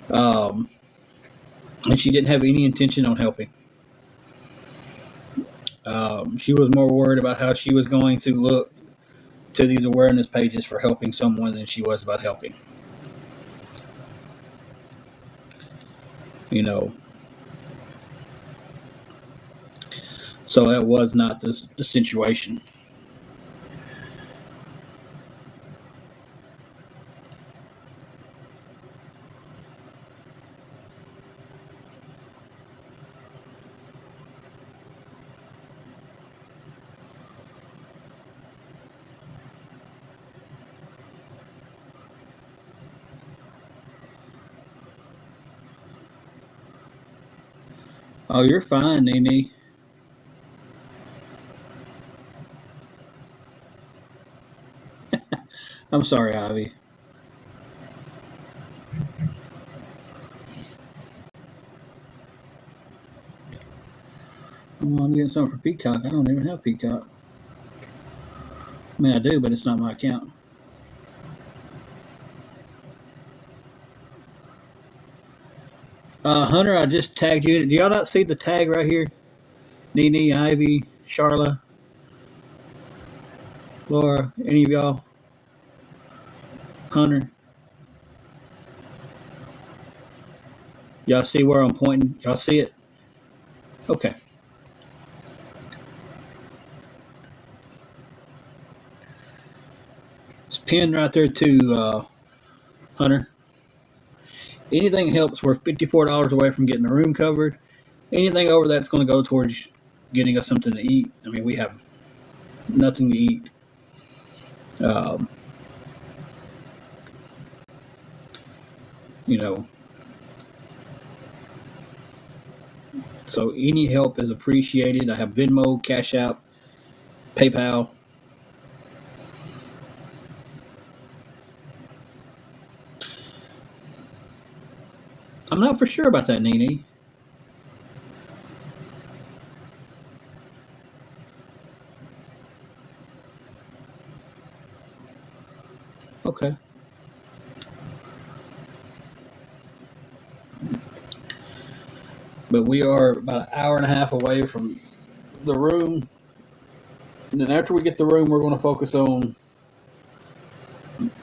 Um, and she didn't have any intention on helping. She was more worried about how she was going to look to these awareness pages for helping someone than she was about helping. You know, so that was not the situation. Oh, you're fine, Nene. I'm sorry, Ivy. Well, I'm getting something for Peacock. I don't even have Peacock. I mean, I do, but it's not my account. Hunter, I just tagged you. Do y'all not see the tag right here? Nene, Ivy, Charla, Laura, any of y'all? Hunter, y'all see where I'm pointing? Y'all see it? Okay. It's pinned right there too, Hunter. Anything helps. We're $54 away from getting the room covered. Anything over that's going to go towards getting us something to eat. I mean, we have nothing to eat. Um, you know, so any help is appreciated. I have Venmo, Cash App, PayPal. I'm not for sure about that, Nene. Okay. But we are about an hour and a half away from the room. And then after we get the room, we're going to focus on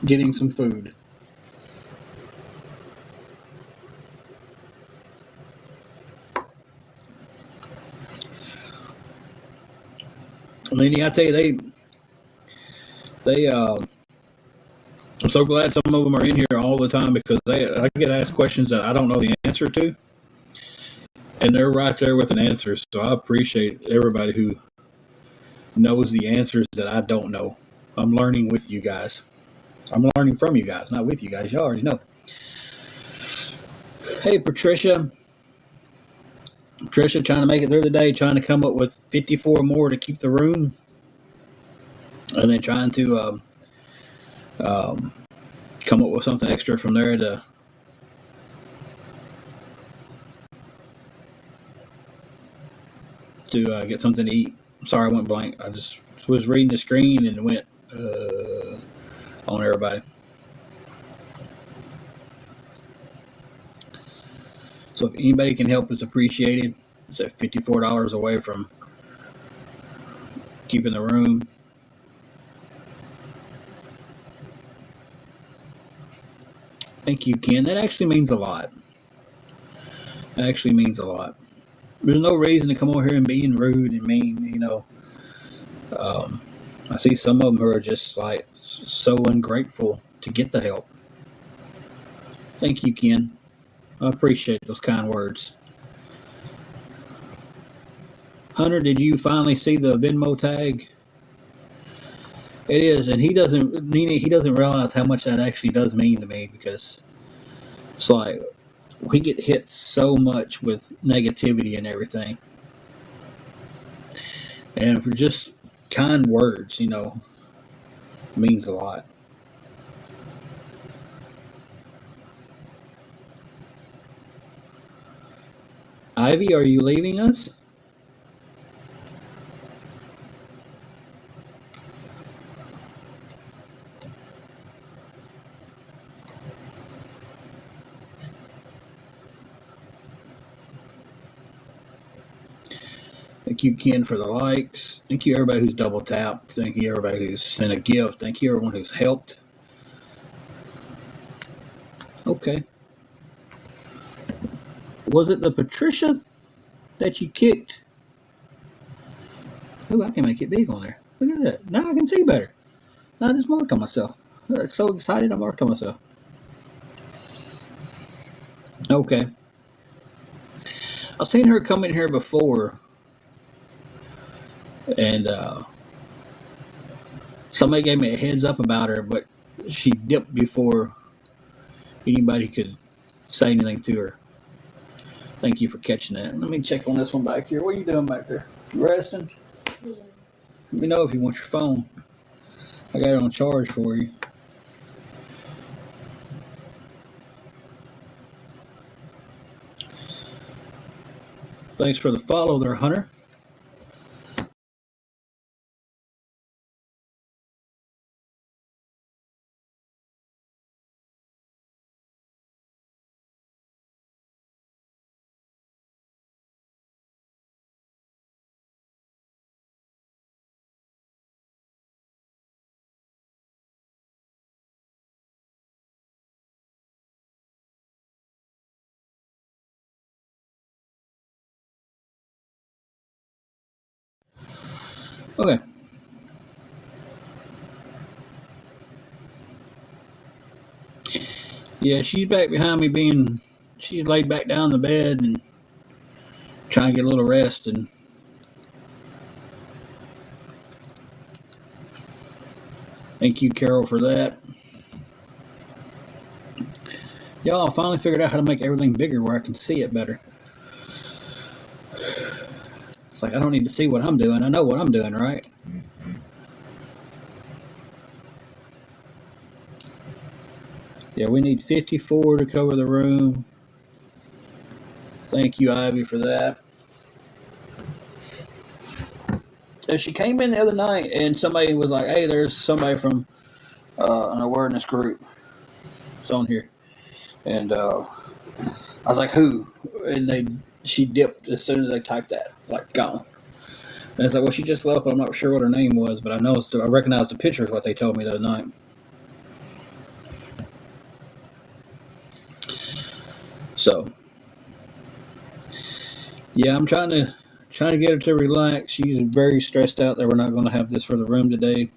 getting some food. Nene, I tell you, they I'm so glad some of them are in here all the time because I get asked questions that I don't know the answer to, and they're right there with an answer. So I appreciate everybody who knows the answers that I don't know. I'm learning with you guys. I'm learning from you guys, not with you guys. Y'all already know. Hey, Patricia. Patricia trying to make it through the day, trying to come up with 54 more to keep the room, and then trying to um, come up with something extra from there to get something to eat. Sorry, I went blank. I just was reading the screen and went on everybody. So if anybody can help, it's appreciated. It's at $54 away from keeping the room. Thank you, Ken. That actually means a lot. That actually means a lot. There's no reason to come over here and being rude and mean. I see some of them who are just like so ungrateful to get the help. Thank you, Ken. I appreciate those kind words. Hunter, did you finally see the Venmo tag? It is, and he doesn't realize how much that actually does mean to me because it's like we get hit so much with negativity and everything, and for just kind words, means a lot. Ivy, are you leaving us? Thank you, Ken, for the likes. Thank you, everybody who's double tapped. Thank you, everybody who's sent a gift. Thank you, everyone who's helped. Okay. Was it the Patricia that you kicked? Oh, I can make it big on there. Look at that. Now I can see better. Now I just marked on myself. I'm so excited I marked on myself. Okay. I've seen her come in here before, and somebody gave me a heads up about her, but she dipped before anybody could say anything to her. Thank you for catching that. Let me check on this one back here. What are you doing back there? You resting? Yeah. Let me know if you want your phone. I got it on charge for you. Thanks for the follow there, Hunter. Okay. Yeah, she's back behind me she's laid back down in the bed and trying to get a little rest. And thank you, Carol, for that. Y'all, I finally figured out how to make everything bigger where I can see it better. It's like I don't need to see what I'm doing. I know what I'm doing, right? Yeah, we need 54 to cover the room. Thank you, Ivy, for that. So she came in the other night and somebody was like, hey, there's somebody from an awareness group. It's on here. And I was like, who? And she dipped as soon as they typed that, like gone. And it's like, well, she just left, but I'm not sure what her name was, but I recognized the picture of what they told me the other night. So, yeah, I'm trying to get her to relax. She's very stressed out that we're not going to have this for the room today.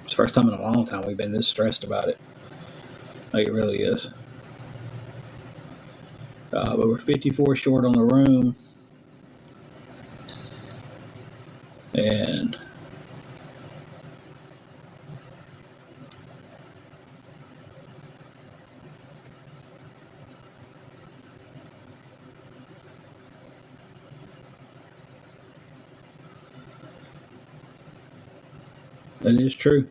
It's the first time in a long time we've been this stressed about it. Like, it really is. But we're 54 short on the room. And that is true.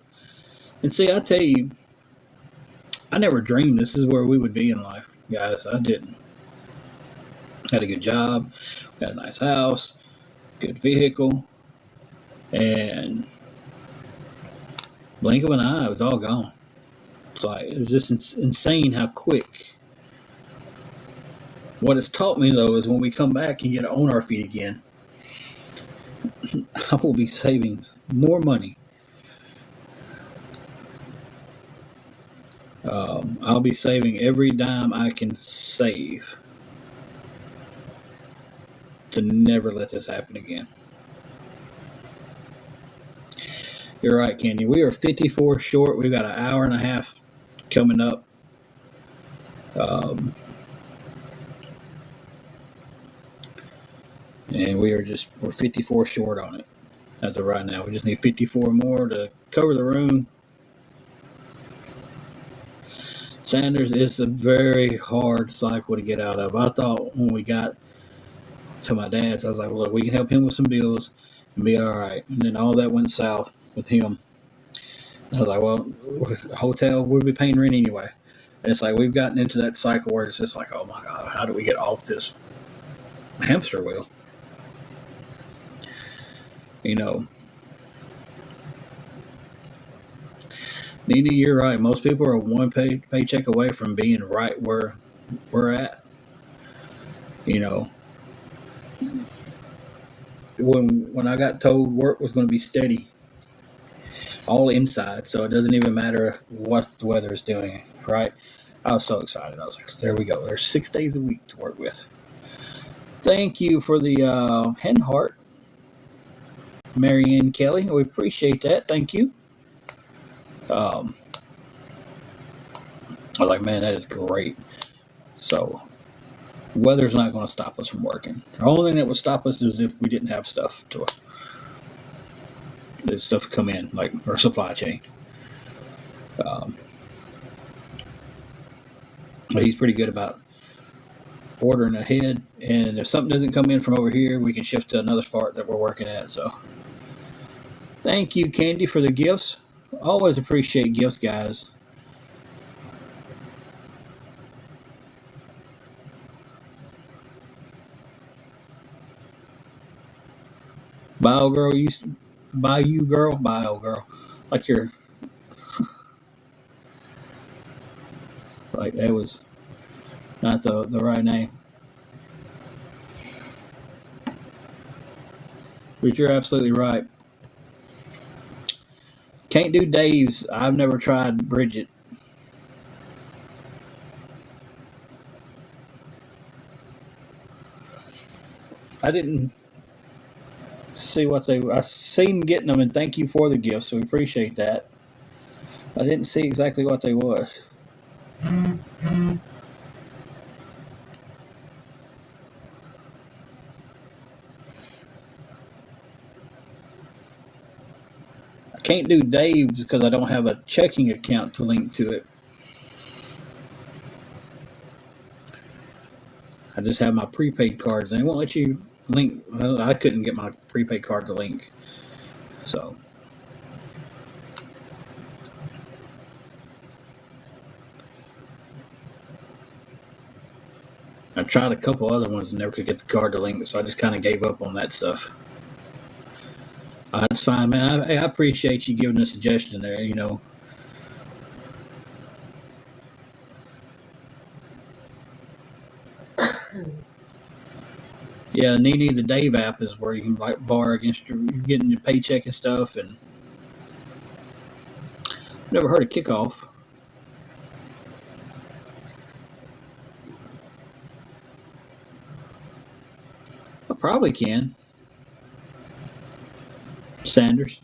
And see, I tell you, I never dreamed this is where we would be in life, guys. I didn't. Had a good job, got a nice house, good vehicle, and blink of an eye, it was all gone. It's like it was just insane how quick. What it's taught me though is when we come back and get to own our feet again, I will be saving more money. I'll be saving every dime I can save. to never let this happen again. You're right, Candy. We are 54 short. We've got an hour and a half coming up. And we're 54 short on it as of right now. We just need 54 more to cover the room. Sanders is a very hard cycle to get out of. I thought when we got to my dad's, I was like, well, look, we can help him with some bills and be all right. And then all that went south with him. I was like, well, hotel, we'll be paying rent anyway. And it's like we've gotten into that cycle where it's just like, oh my God, how do we get off this hamster wheel? You know, Nina, you're right. Most people are one paycheck away from being right where we're at. You know, when I got told work was going to be steady, all inside, so it doesn't even matter what the weather is doing, right? I was so excited. I was like, there we go. There's 6 days a week to work with. Thank you for the hen heart, Marianne Kelly. We appreciate that. Thank you. I was like, man, that is great. So, weather's not going to stop us from working. The only thing that would stop us is if we didn't have stuff to come in, like our supply chain. But he's pretty good about ordering ahead, and if something doesn't come in from over here, we can shift to another part that we're working at. So, thank you, Candy, for the gifts. Always appreciate gifts, guys. Bio girl, bio girl, like you're like that was not the right name. But you're absolutely right. Can't do Dave's. I've never tried Bridget. I didn't see what I seen getting them, and thank you for the gifts. So we appreciate that. I didn't see exactly what they was. I can't do Dave's because I don't have a checking account to link to it. I just have my prepaid cards. They won't let you link. Well, I couldn't get my prepaid card to link. So. I tried a couple other ones and never could get the card to link, so I just kind of gave up on that stuff. That's fine, man. I appreciate you giving a suggestion there, you know. Yeah, Nene, the Dave app is where you can like borrow against you're getting your paycheck and stuff. And never heard of Kickoff. I probably can. Sanders.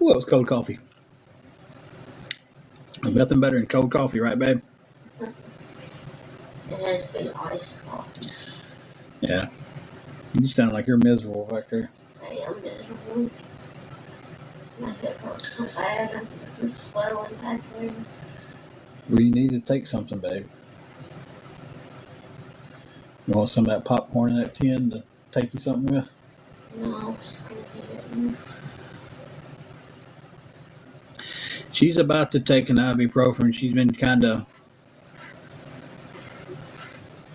Ooh, that was cold coffee. Nothing better than cold coffee, right, babe? It has to be iced coffee. Yeah. You sound like you're miserable back there. I am miserable. My hip hurts so bad. I get some swelling back there. We need to take something, babe. You want some of that popcorn in that tin to take you something with? No, I was just going to get it. She's about to take an ibuprofen. She's been kind of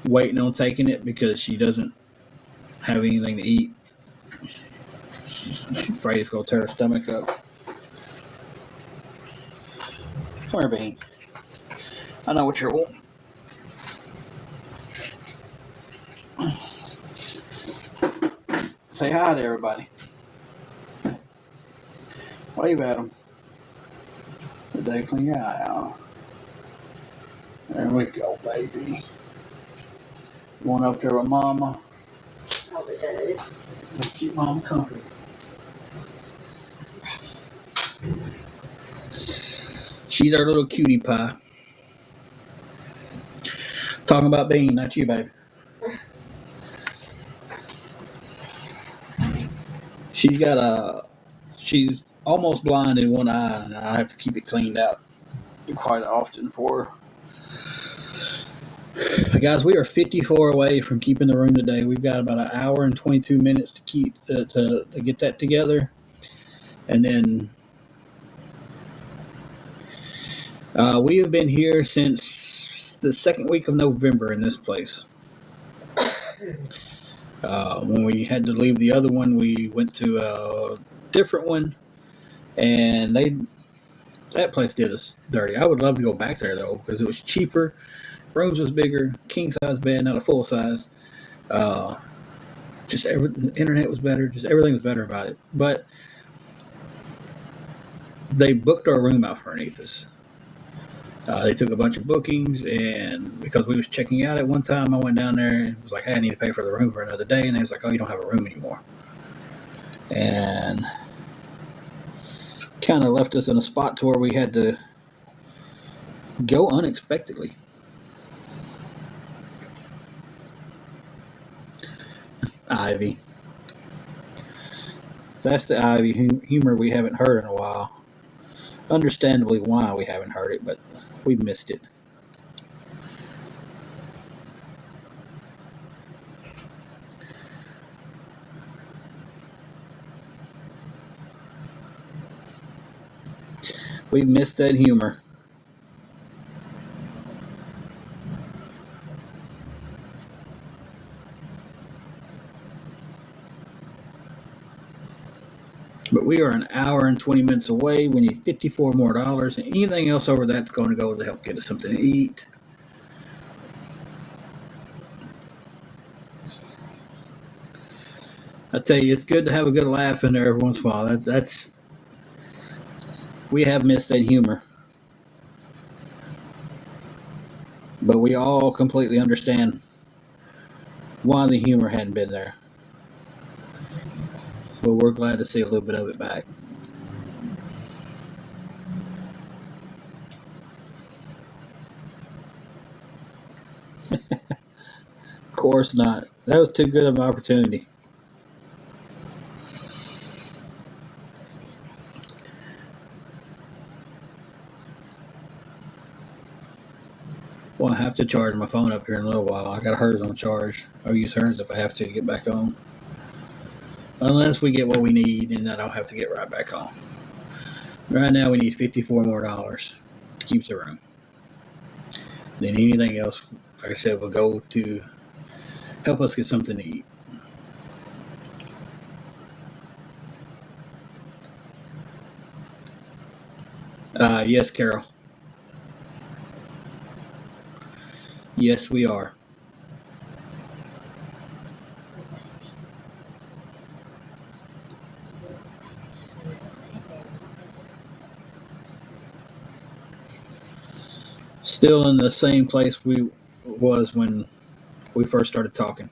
waiting on taking it because she doesn't have anything to eat. She's afraid it's going to tear her stomach up. Come here, Bean. I know what you're wanting. Say hi to everybody. Wave at them. today. Clean your eye out. There we go, baby. Going up there with Mama. Probably does. Let's keep Mama company. She's our little cutie pie. Talking about Bean, not you, baby. She's almost blind in one eye, and I have to keep it cleaned out quite often for her. Guys, we are 54 away from keeping the room today. We've got about an hour and 22 minutes to keep to get that together, and then we have been here since the second week of November in this place. When we had to leave the other one, we went to a different one, and that place did us dirty. I would love to go back there though because it was cheaper, rooms was bigger, king size bed, not a full size. The internet was better, just everything was better about it. But they booked our room out underneath us. They took a bunch of bookings, and because we was checking out at one time, I went down there and was like, "Hey, I need to pay for the room for another day," and they was like, "Oh, you don't have a room anymore," and kind of left us in a spot to where we had to go unexpectedly. Ivy. That's the Ivy humor we haven't heard in a while. Understandably why we haven't heard it, but we missed it. We missed that humor. But we are an hour and 20 minutes away. We need $54 more. And anything else over that's going to go to help get us something to eat. I tell you, it's good to have a good laugh in there every once in a while. That's we have missed that humor. But we all completely understand why the humor hadn't been there. But we're glad to see a little bit of it back. Of course not. That was too good of an opportunity. Well, I have to charge my phone up here in a little while. I got hers on charge. I'll use hers if I have to get back on. Unless we get what we need, and I don't have to get right back on. Right now, we need $54 more to keep the room. Then anything else, like I said, will go to help us get something to eat. Yes, Carol. Yes, we are. Still in the same place we was when we first started talking.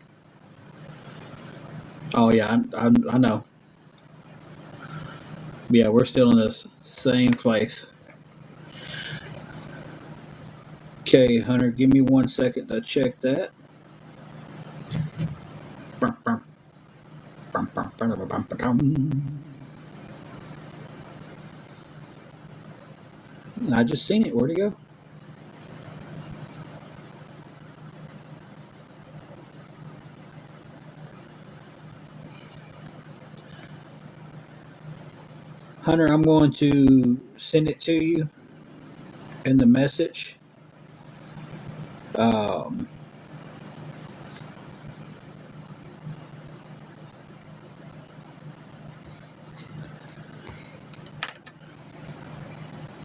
Oh yeah, I know. Yeah, we're still in the same place. Okay, Hunter, give me 1 second to check that. I just seen it. Where'd it go? Hunter, I'm going to send it to you in the message. Um,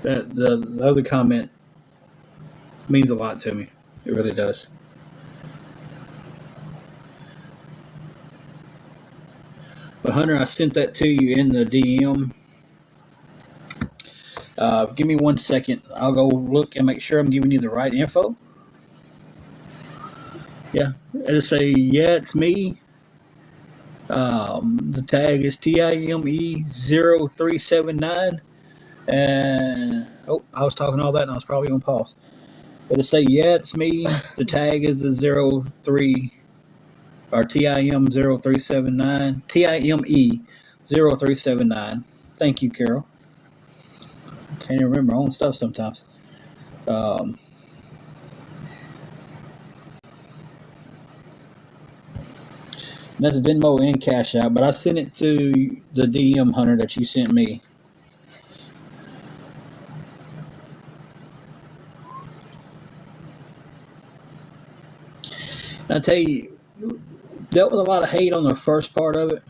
that the other comment means a lot to me. It really does. But Hunter, I sent that to you in the DM. Give me 1 second. I'll go look and make sure I'm giving you the right info. Yeah, it'll say, yeah, it's me. The tag is TIME0379. And, oh, I was talking all that and I was probably on pause. It'll say, yeah, it's me. The tag is the 03 or TIM0379. TIME0379. Thank you, Carol. Can't even remember my own stuff sometimes. Um, that's Venmo and Cash App, but I sent it to the DM Hunter that you sent me. And I tell you, dealt with a lot of hate on the first part of it.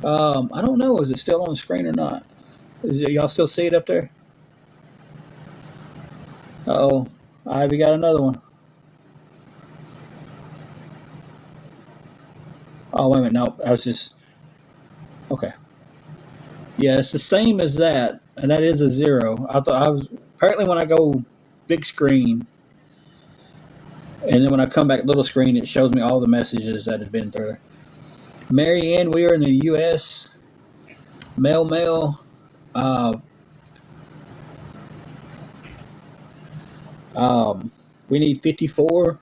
I don't know. Is it still on the screen or not? Y'all still see it up there? Oh, Ivy got another one. Oh, wait a minute. No, I was just. Okay. Yeah, it's the same as that, and that is a 0. I thought I was. Apparently, when I go big screen, and then when I come back little screen, it shows me all the messages that have been through. Mary Ann, we are in the U.S. Mail. Uh, we need 54.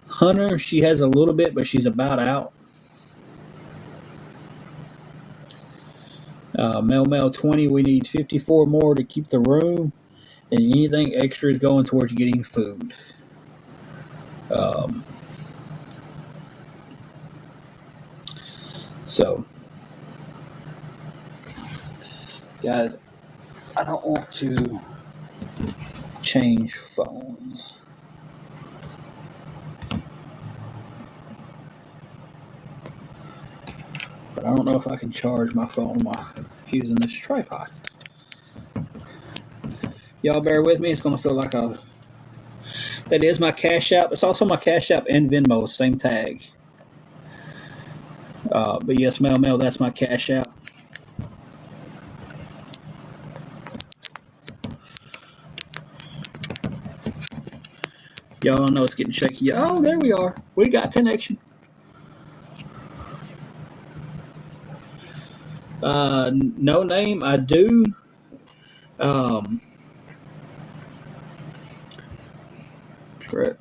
Hunter, she has a little bit, but she's about out. Mail 20, we need 54 more to keep the room, and anything extra is going towards getting food. Um, so, guys, I don't want to change phones. But I don't know if I can charge my phone while using this tripod. Y'all bear with me. It's going to feel like a... That is my Cash App. It's also my Cash App and Venmo, same tag. But yes, Mail, that's my Cash App. Y'all know it's getting shaky. Oh, there we are. We got connection. No name, I do. Correct.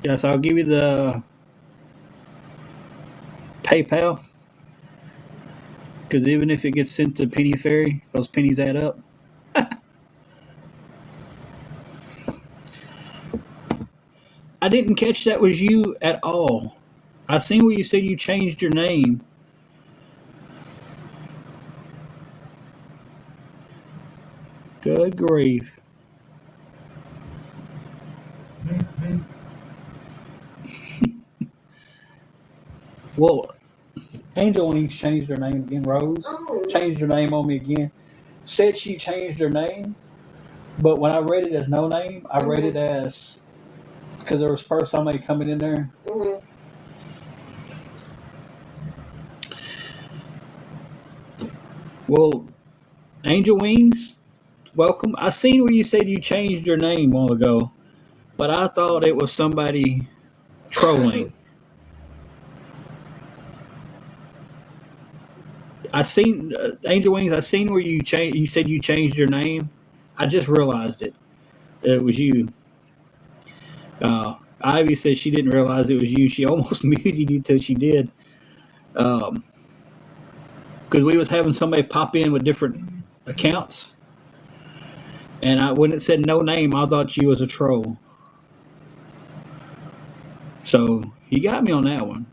Yes, I'll give you the PayPal. Because even if it gets sent to Penny Ferry, those pennies add up. I didn't catch that was you at all. I seen where you said you changed your name. Good grief. Well, Angel Wings changed her name again. Rose changed her name on me again. Said she changed her name, but when I read it as no name, I read it as because there was first somebody coming in there. Well, Angel Wings, welcome. I seen where you said you changed your name a while ago, but I thought it was somebody trolling. I seen Angel Wings. I seen where you changed. You said you changed your name. I just realized it. It was you. Ivy said she didn't realize it was you. She almost muted you till she did. Because we was having somebody pop in with different accounts, and when it said no name, I thought you was a troll. So you got me on that one.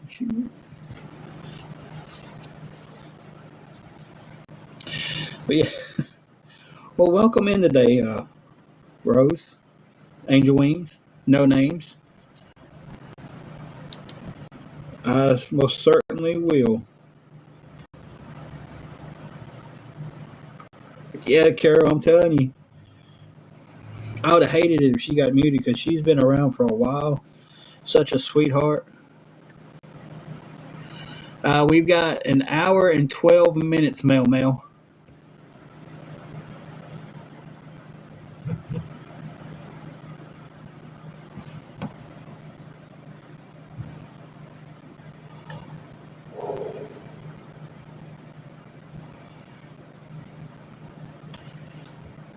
But yeah, well, welcome in today, Rose, Angel Wings, no names. I most certainly will. Yeah, Carol, I'm telling you, I would have hated it if she got muted because she's been around for a while. Such a sweetheart. We've got an hour and 12 minutes, Mel.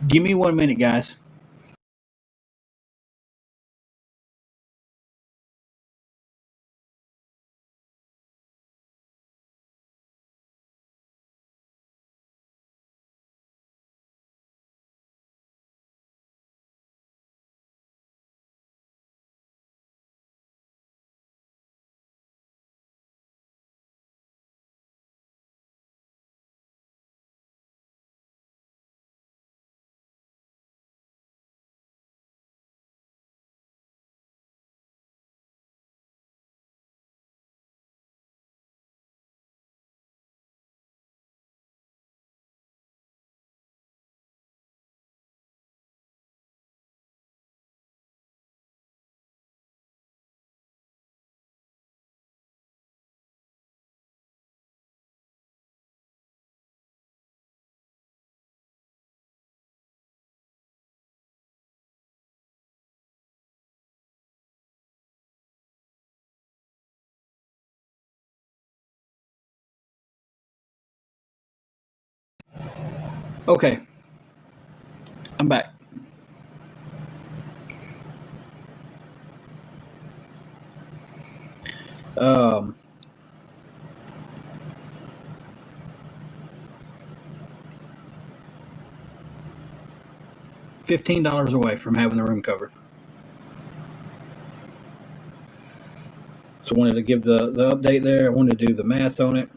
Give me 1 minute, guys. Okay, I'm back. Um, $15 away from having the room covered. So I wanted to give the update there. I wanted to do the math on it.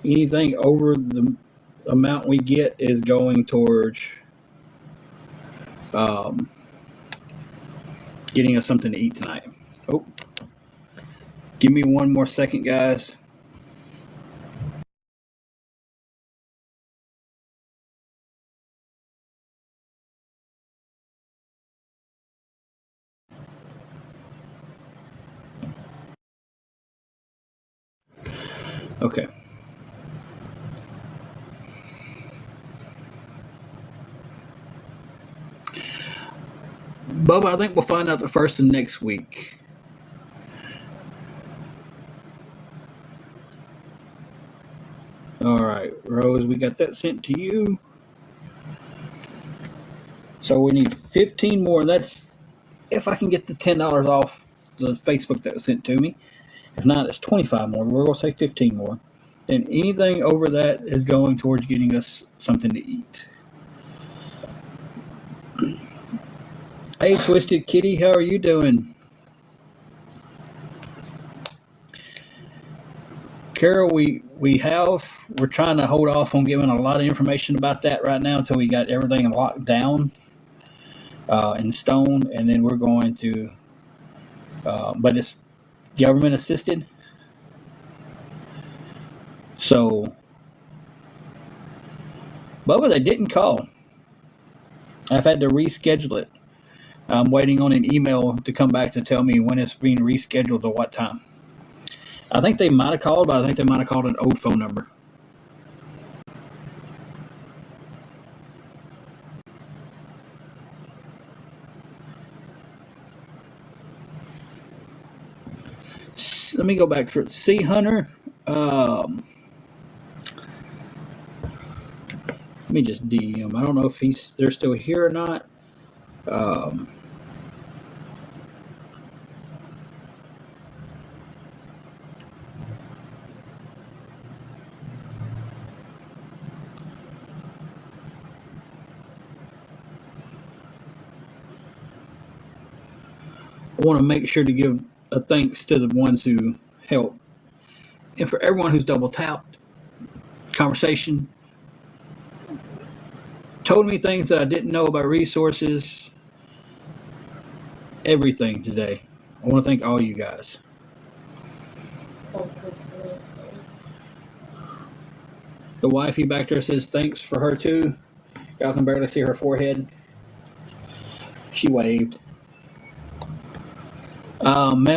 Anything over the amount we get is going towards um, getting us something to eat tonight. Oh, give me 1 more second, guys. Okay. Bubba, I think we'll find out the first of next week. All right, Rose, we got that sent to you. So we need 15 more. That's if I can get the $10 off the Facebook that was sent to me. If not, it's 25 more. We're going to say 15 more. Then anything over that is going towards getting us something to eat. Hey, Twisted Kitty, how are you doing? Carol, we're trying to hold off on giving a lot of information about that right now until we got everything locked down in stone, and then we're going to. But it's government assisted, so Bubba, they didn't call. I've had to reschedule it. I'm waiting on an email to come back to tell me when it's being rescheduled to what time. I think they might have called, but I think they might have called an old phone number. Let me go back to it. C Hunter. Let me just DM. I don't know if they're still here or not. Um, I want to make sure to give a thanks to the ones who helped, and for everyone who's double tapped. Conversation told me things that I didn't know about resources. Everything today. I want to thank all you guys. The wifey back there says thanks for her too. Y'all can barely see her forehead. She waved.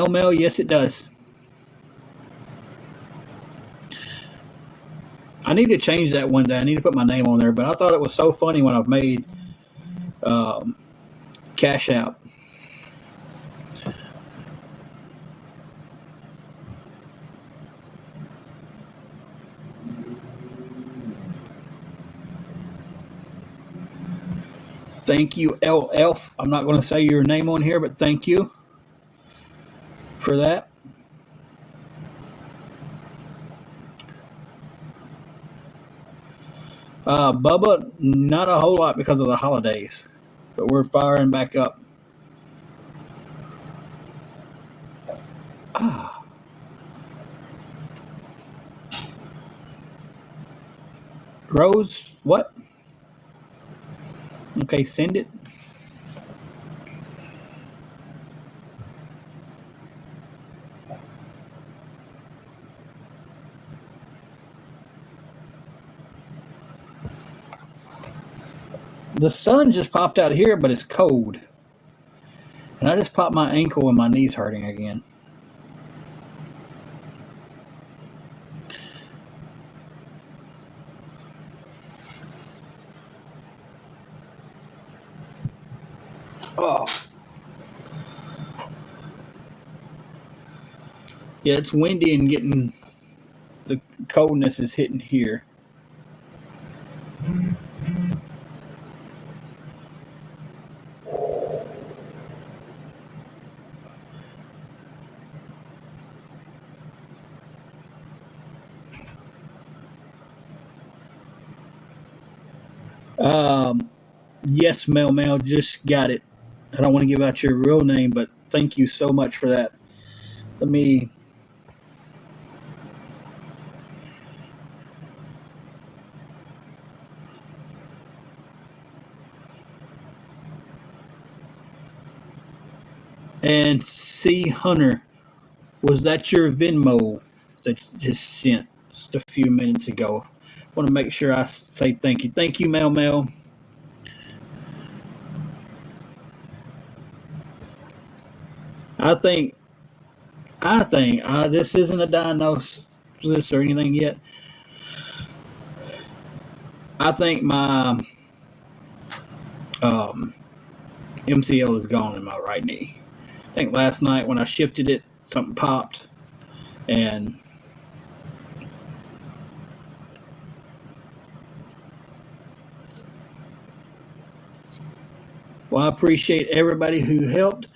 Mail, yes, it does. I need to change that one day. I need to put my name on there, but I thought it was so funny when I've made um, Cash App. Thank you, LF. I'm not going to say your name on here, but thank you for that. Bubba, not a whole lot because of the holidays, but we're firing back up. Ah, Rose, what? Okay, send it. The sun just popped out here, but it's cold. And I just popped my ankle and my knee's hurting again. Oh, yeah, it's windy and getting the coldness is hitting here. Um, yes, Mel, just got it. I don't want to give out your real name, but thank you so much for that. Let me. And C Hunter, was that your Venmo that you just sent just a few minutes ago? I want to make sure I say thank you. Thank you, Mel. I think this isn't a diagnosis or anything yet. I think my um, MCL is gone in my right knee. I think last night when I shifted it, something popped, and well, I appreciate everybody who helped.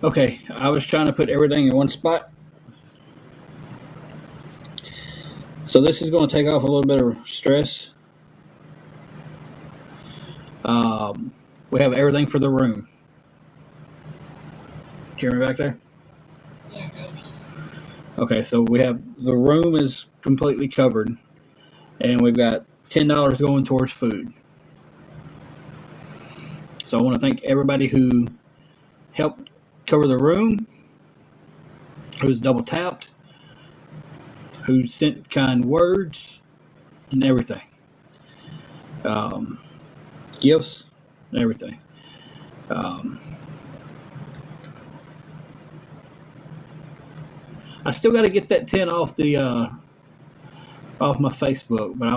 Okay, I was trying to put everything in one spot. So this is going to take off a little bit of stress. We have everything for the room. Do you hear me back there? Yeah, baby. Okay, so we have the room is completely covered, and we've got $10 going towards food. So I want to thank everybody who helped cover the room, who's double tapped, who sent kind words, and everything. Gifts and everything. I still got to get that 10 off the off my Facebook, but I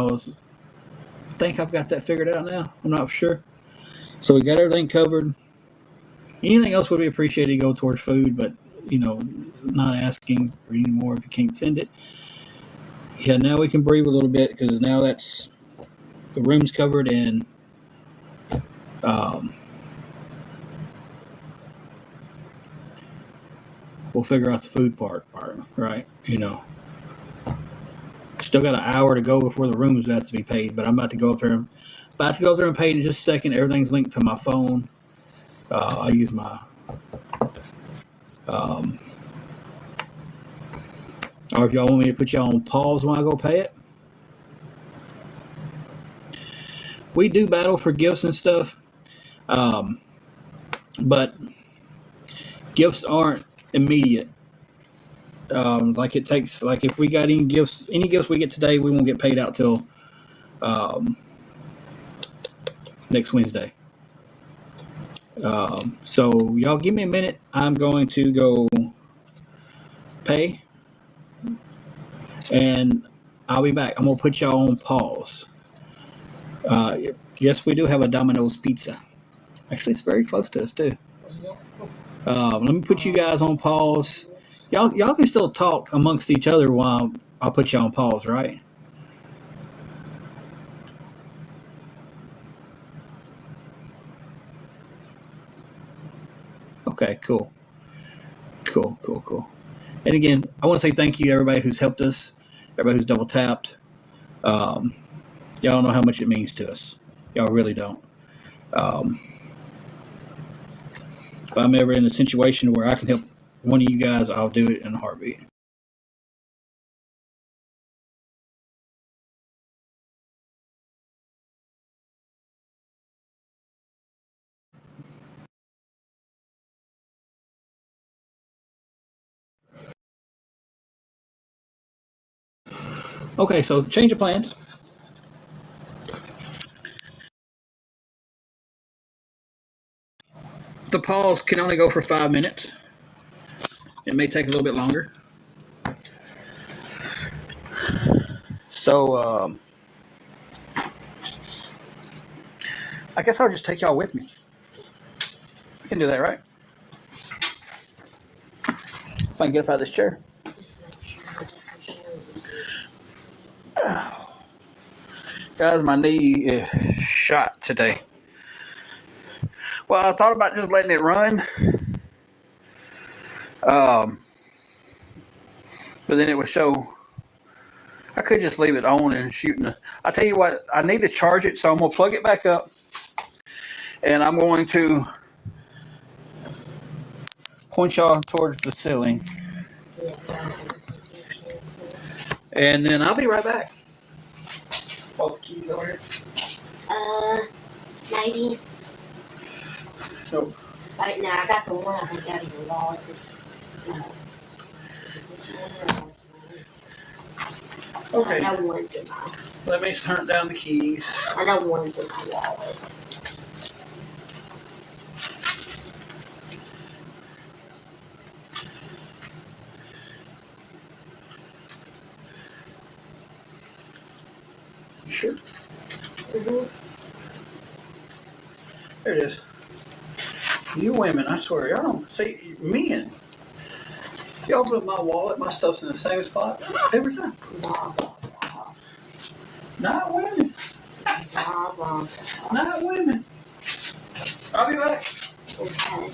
think I've got that figured out now. I'm not for sure. So we got everything covered. Anything else would be appreciated to go towards food, but not asking for any more if you can't send it. Yeah, now we can breathe a little bit because now that's the room's covered and um, we'll figure out the food part, right? Still got an hour to go before the rooms has to be paid, but I'm about to go up there. And pay in just a second. Everything's linked to my phone. I use my or if y'all want me to put y'all on pause when I go pay it. We do battle for gifts and stuff, but gifts aren't immediate. Like it takes, like if we got any gifts we get today, we won't get paid out till next Wednesday. So y'all give me a minute. I'm going to go pay, and I'll be back. I'm gonna put y'all on pause. Yes, we do have a Domino's pizza. Actually, it's very close to us too. Let me put you guys on pause. Y'all can still talk amongst each other while I'll put you on pause, right? Okay, cool. Cool. And again, I want to say thank you to everybody who's helped us, everybody who's double tapped. Um, y'all don't know how much it means to us. Y'all really don't. Um, if I'm ever in a situation where I can help one of you guys, I'll do it in a heartbeat. Okay, so change of plans. The pause can only go for 5 minutes. It may take a little bit longer. So I guess I'll just take y'all with me. I can do that, right? If I can get up out of this chair. Guys, my knee is shot today. Well, I thought about just letting it run, um, but then it would show. I could just leave it on and shooting. I tell you what, I need to charge it, so I'm gonna plug it back up, and I'm going to point y'all towards the ceiling, and then I'll be right back. Both keys over here. Maybe. So, Right now, I got the one I think out of your wallet. This one or last night? okay. I know one's in my. Let me turn down the keys. I know one's in my wallet. You sure? Mm-hmm. There it is. You women, I swear, y'all don't see men. Y'all put my wallet, my stuff's in the same spot every time. Blah, blah, blah. Not women. Blah, blah, blah. Not women. I'll be back. Okay.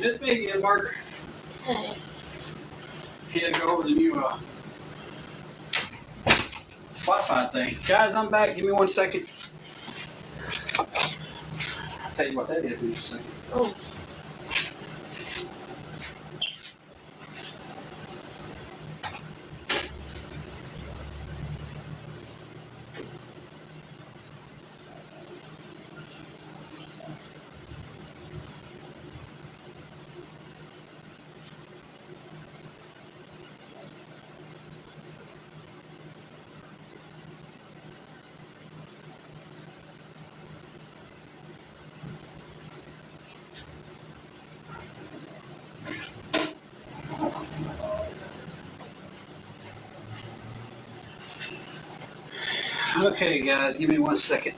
This may get Margaret. Okay. He had to go over the new Wi-Fi thing. Guys, I'm back. Give me 1 second. I'll tell you what that is in just a second. Oh. Okay, guys, give me 1 second.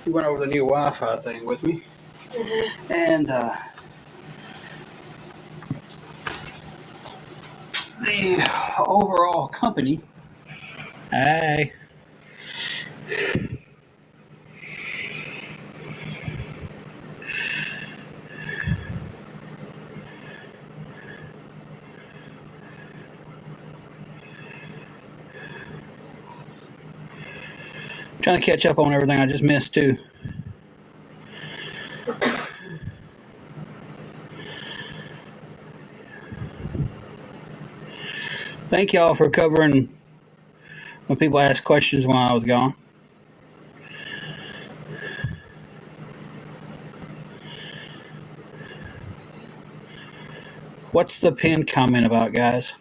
He went over the new Wi-Fi thing with me. Mm-hmm. And the overall company. Hey. Trying to catch up on everything I just missed too. Thank y'all for covering when people ask questions while I was gone. What's the pinned comment about, guys?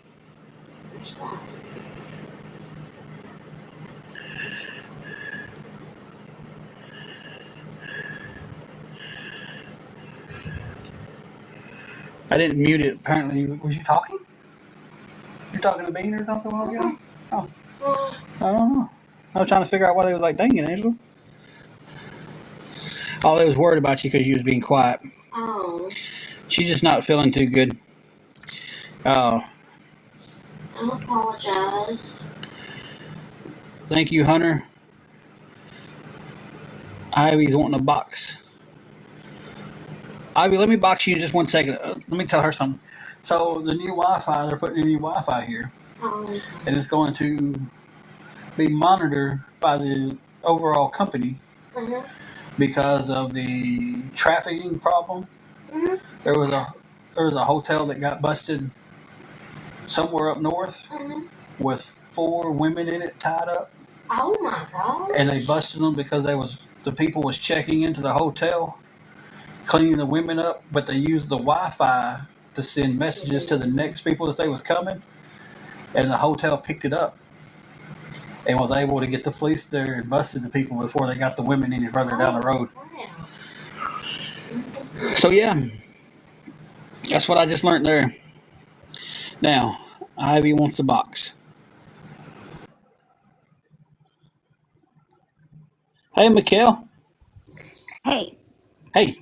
I didn't mute it. Apparently, was you talking? You're talking to Bean or something while ago? Oh, I don't know. I was trying to figure out why they was like, dang it, Angela. Oh, they was worried about you because you was being quiet. Oh. She's just not feeling too good. Oh. I apologize. Thank you, Hunter. Ivy's wanting a box. Ivy, let me box you in just 1 second. Let me tell her something. So the new Wi-Fi, they're putting a new Wi-Fi here. And it's going to be monitored by the overall company because of the trafficking problem. There was a hotel that got busted somewhere up north with 4 women in it tied up. Oh my God! And they busted them because the people was checking into the hotel, cleaning the women up, but they used the Wi-Fi to send messages to the next people that they was coming, and the hotel picked it up and was able to get the police there and busted the people before they got the women any further down the road. So yeah, that's what I just learned there. Now, Ivy wants the box. Hey, Mikhail. Hey. Hey.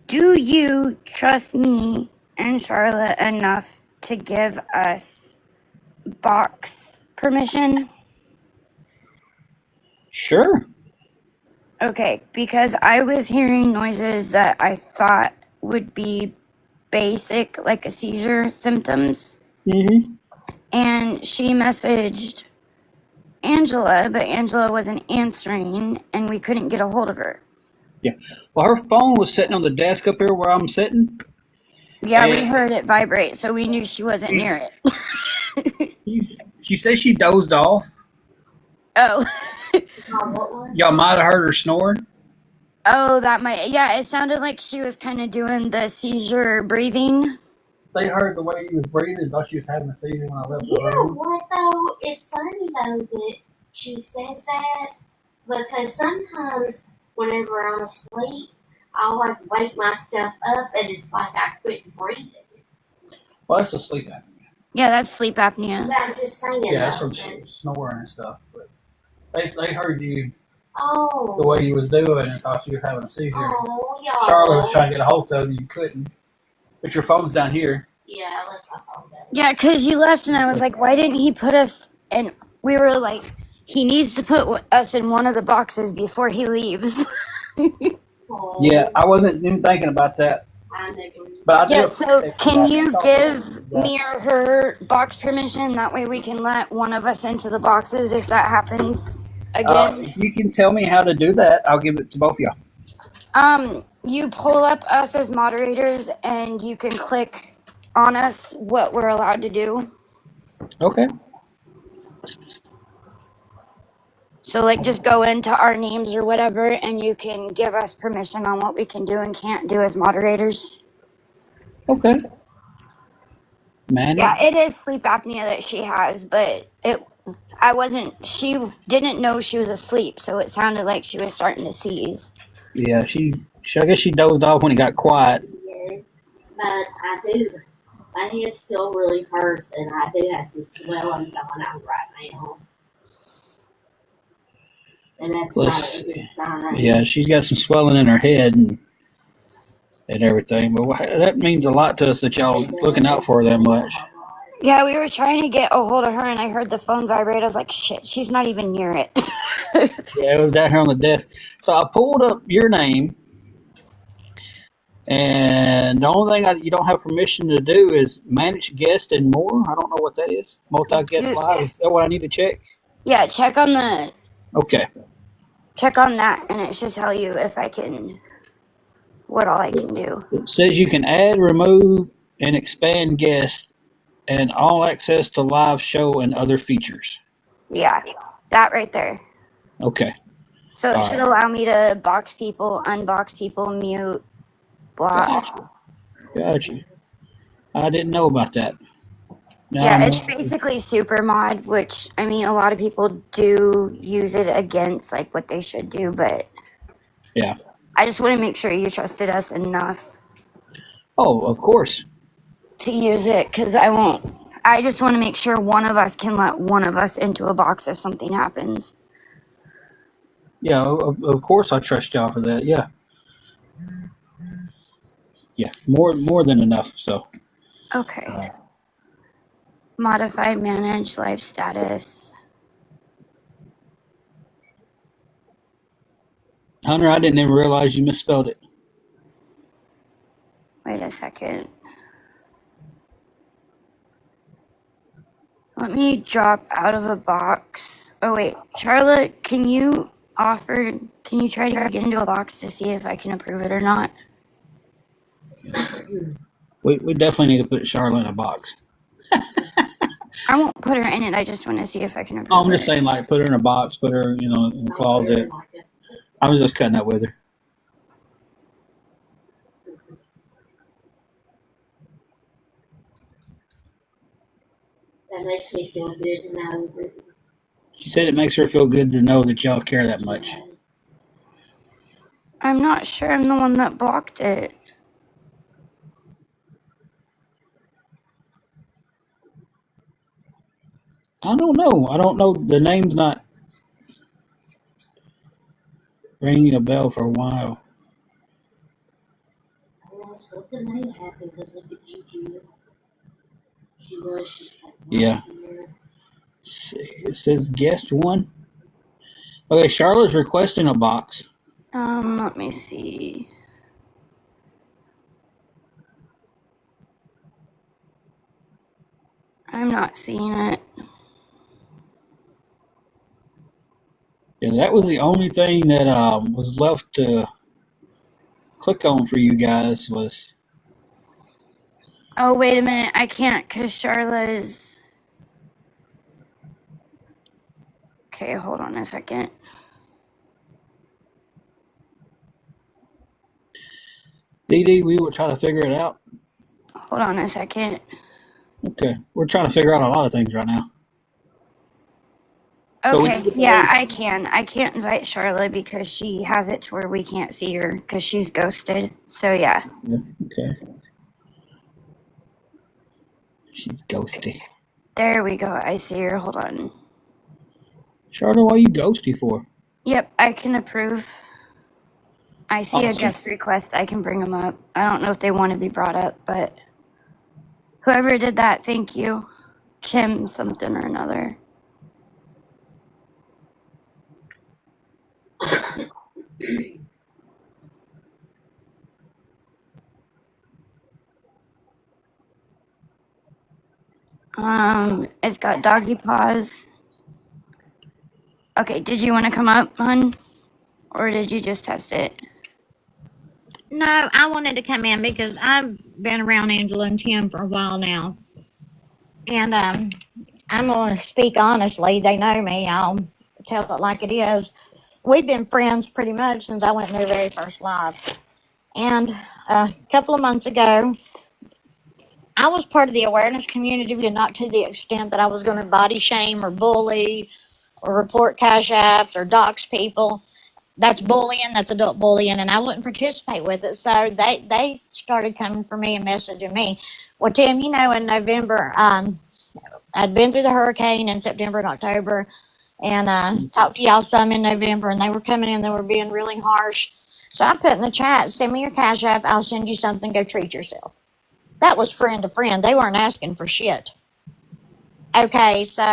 Do you trust me and Charlotte enough to give us box permission? Sure. Okay, because I was hearing noises that I thought would be basic, like a seizure symptoms. And she messaged Angela, but Angela wasn't answering, and we couldn't get a hold of her. Yeah. Well, her phone was sitting on the desk up here where I'm sitting. Yeah, we heard it vibrate, so we knew she wasn't near it. She says she dozed off. Oh. Y'all might have heard her snoring. Oh, that might. Yeah, it sounded like she was kind of doing the seizure breathing. They heard the way you was breathing and thought she was having a seizure when I left the room. You know what, though? It's funny, though, that she says that, because sometimes whenever I'm asleep, I'll, like, wake myself up, and it's like I quit breathing. Well, that's a sleep apnea. Yeah, that's sleep apnea. But I'm just saying. Yeah, that's from snoring and stuff. But they heard you the way you was doing and thought you were having a seizure. Oh, y'all. Charlotte was trying to get a hold of you, you couldn't. But your phone's down here. Yeah, I left my phone down. Yeah, because you left, and I was like, why didn't he put us? And we were like, he needs to put us in one of the boxes before he leaves. Yeah, I wasn't even thinking about that. But I Yeah, do so appreciate you can guys. you That's awesome. give Yeah. me or her box permission? That way we can let one of us into the boxes if that happens again. If you can tell me how to do that, I'll give it to both of y'all. You pull up us as moderators and you can click on us what we're allowed to do. Okay. So like just go into our names or whatever and you can give us permission on what we can do and can't do as moderators. Okay. Manage. Yeah, it is sleep apnea that she has, but she didn't know she was asleep, so it sounded like she was starting to seize. Yeah, I guess she dozed off when it got quiet. Yeah, but I do. My head still really hurts, and I do have some swelling going on right now. And that's not a good sign. Yeah, she's got some swelling in her head and everything. But that means a lot to us that y'all looking out for her that much. Yeah, we were trying to get a hold of her, and I heard the phone vibrate. I was like, shit, she's not even near it. Yeah, it was down here on the desk. So I pulled up your name, and the only thing you don't have permission to do is manage guest and more. I don't know what that is. Multi-guest live. Is that what I need to check? Yeah, check on that, and it should tell you if I can, what all I can do. It says you can add, remove, and expand guests, and all access to live show and other features. Yeah, that right there. Okay. So it should allow me to box people, unbox people, mute, block. Gotcha. I didn't know about that. Yeah, it's basically super mod, which I mean, a lot of people do use it against like what they should do, but yeah, I just want to make sure you trusted us enough. Oh, of course. To use it, because I just want to make sure one of us can let one of us into a box if something happens. Yeah, of course I trust y'all for that. Yeah. Yeah, more than enough. So. Okay. Modify, manage, live status. Hunter, I didn't even realize you misspelled it. Wait a second. Let me drop out of a box. Oh wait, Charlotte, can you try to get into a box to see if I can approve it or not? We definitely need to put Charlotte in a box. I won't put her in it. I just want to see if I can approve I'm just saying, like, put her in a box, put her, in the closet. I was just cutting up with her. That makes me feel good to know that. She said it makes her feel good to know that y'all care that much. I'm not sure I'm the one that blocked it. I don't know. I don't know. The name's not ringing a bell for a while. Oh, something may have happened because look at Gigi. She was just like, yeah. It says guest one. Okay, Charlotte's requesting a box. Let me see. I'm not seeing it. Yeah, that was the only thing that was left to click on for you guys was. Oh, wait a minute. I can't because Charla is. Okay, hold on a second. Dee Dee, we were trying to figure it out. Hold on a second. Okay, we're trying to figure out a lot of things right now. Okay, yeah, I can. I can't invite Charlotte because she has it to where we can't see her because she's ghosted. So, yeah. Okay. She's ghosty. There we go. I see her. Hold on. Charlotte, what are you ghosty for? Yep, I can approve. I see a guest request. I can bring them up. I don't know if they want to be brought up, but whoever did that, thank you. Kim something or another. It's got doggy paws. Okay, did you want to come up, hon? Or did you just test it? No, I wanted to come in because I've been around Angela and Tim for a while now. And I'm going to speak honestly. They know me. I'll tell it like it is. We've been friends pretty much since I went in their very first live. And a couple of months ago, I was part of the awareness community, but not to the extent that I was going to body shame or bully or report cash apps or dox people. That's bullying, that's adult bullying, and I wouldn't participate with it. So they started coming for me and messaging me. Well, Tim, in November, I'd been through the hurricane in September and October, and talked to y'all some in November, and they were coming in, they were being really harsh. So I put in the chat, send me your cash app, I'll send you something, go treat yourself. That was friend to friend. They weren't asking for shit. Okay, so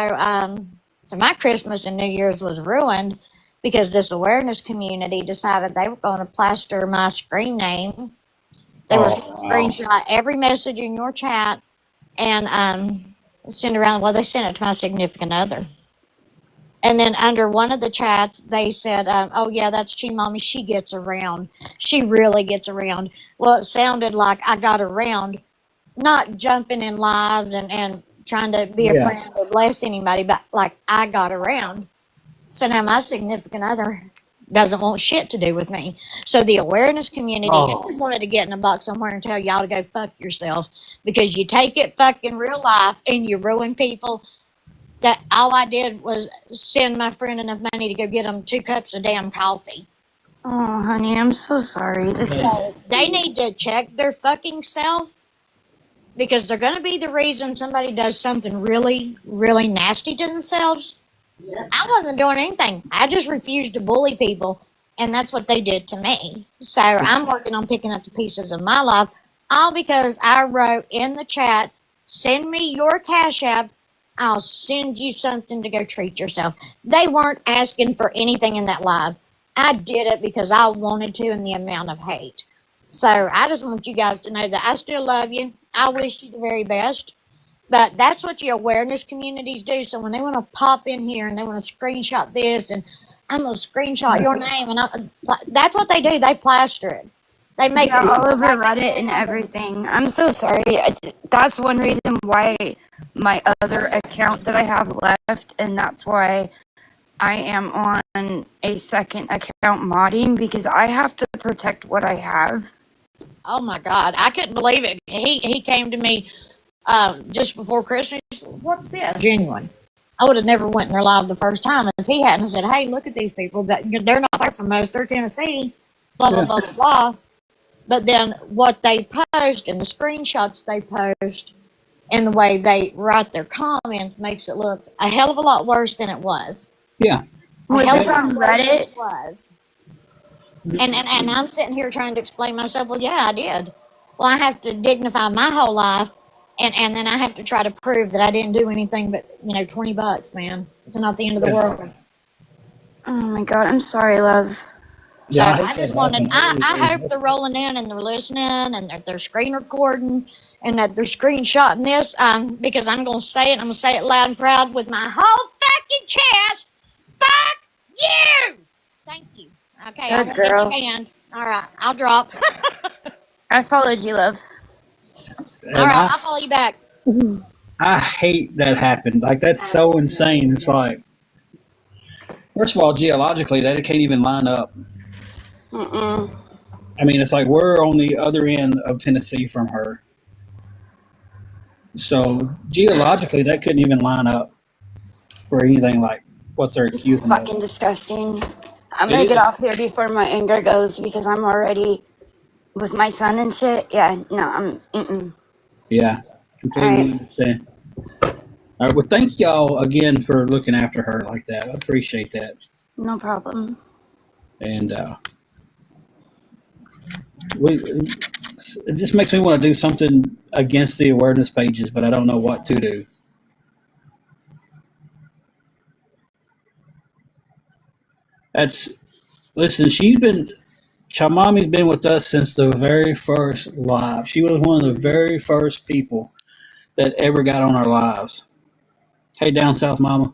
my Christmas and New Year's was ruined because this awareness community decided they were going to plaster my screen name. They were going to screenshot every message in your chat and send around. Well, they sent it to my significant other. And then under one of the chats, they said, oh, yeah, that's Chi Mommy. She gets around. She really gets around. Well, it sounded like I got around, not jumping in lives and trying to be a friend or bless anybody, but like I got around. So now my significant other doesn't want shit to do with me. So the awareness community, I just wanted to get in a box somewhere and tell y'all to go fuck yourself because you take it fucking real life and you ruin people. That all I did was send my friend enough money to go get them 2 cups of damn coffee. Oh, honey, I'm so sorry. They need to check their fucking self because they're going to be the reason somebody does something really, really nasty to themselves. I wasn't doing anything. I just refused to bully people, and that's what they did to me. So I'm working on picking up the pieces of my life, all because I wrote in the chat, send me your cash app. I'll send you something to go treat yourself. They weren't asking for anything in that live. I did it because I wanted to and the amount of hate. So I just want you guys to know that I still love you. I wish you the very best. But that's what the awareness communities do. So when they want to pop in here and they want to screenshot this and I'm going to screenshot your name, and that's what they do. They plaster it. They make it all over Reddit and everything. I'm so sorry. That's one reason why my other account that I have left, and that's why I am on a second account modding because I have to protect what I have. Oh my God, I couldn't believe it. He came to me just before Christmas. What's this? Genuine. I would have never went in their live the first time if he hadn't said, "Hey, look at these people. That they're not far from us. They're Tennessee." Blah blah blah blah blah. But then what they post and the screenshots they post and the way they write their comments makes it look a hell of a lot worse than it was. Yeah. Was it on Reddit? It was. And I'm sitting here trying to explain myself. Well, yeah, I did. Well, I have to dignify my whole life, and then I have to try to prove that I didn't do anything but $20, man. It's not the end of the world. Oh my God, I'm sorry, love. So I just wanted. I hope they're rolling in and they're listening and they're screen recording and that they're screenshotting this. Because I'm gonna say it. I'm gonna say it loud and proud with my whole fucking chest. Fuck you. Thank you. Okay, I'm gonna get your hand. All right, I'll drop. I followed you, love. All right, I'll follow you back. I hate that happened. Like, that's so insane. It's like, first of all, geologically, that it can't even line up. I mean, it's like we're on the other end of Tennessee from her. So, geologically, that couldn't even line up for anything like what they're accusing of. Fucking disgusting. I'm going to get off here before my anger goes because I'm already with my son and shit. Yeah, no, Yeah, completely understand. All right, well, thank y'all again for looking after her like that. I appreciate that. No problem. And it just makes me want to do something against the awareness pages, but I don't know what to do. Listen, Chamami's been with us since the very first live. She was one of the very first people that ever got on our lives. Hey, down south, mama.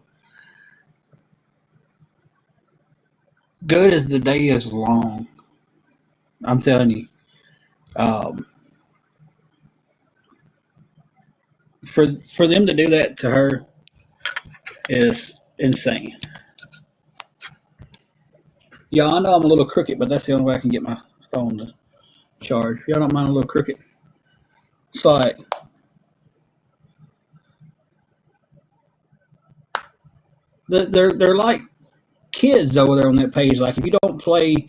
Good as the day is long. I'm telling you. Um, for them to do that to her is insane. Y'all, I know I'm a little crooked, but that's the only way I can get my phone to charge. Y'all don't mind a little crooked? It's like they're like kids over there on that page. Like, if you don't play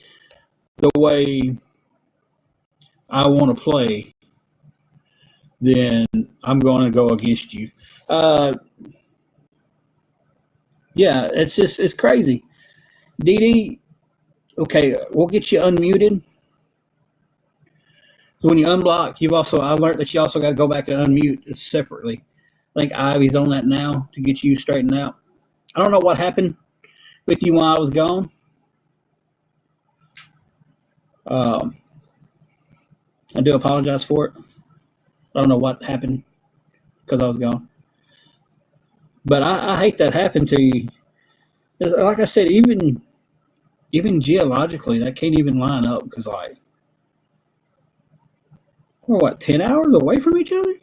the way I want to play, then I'm going to go against you. Yeah, it's crazy. Dee Dee, okay, we'll get you unmuted. So when you unblock, I learned that you also got to go back and unmute separately. I think Ivy's on that now to get you straightened out. I don't know what happened with you while I was gone. I do apologize for it. I don't know what happened because I was gone. But I hate that happened to you. Like I said, even geologically, that can't even line up because, like, we're what, 10 hours away from each other?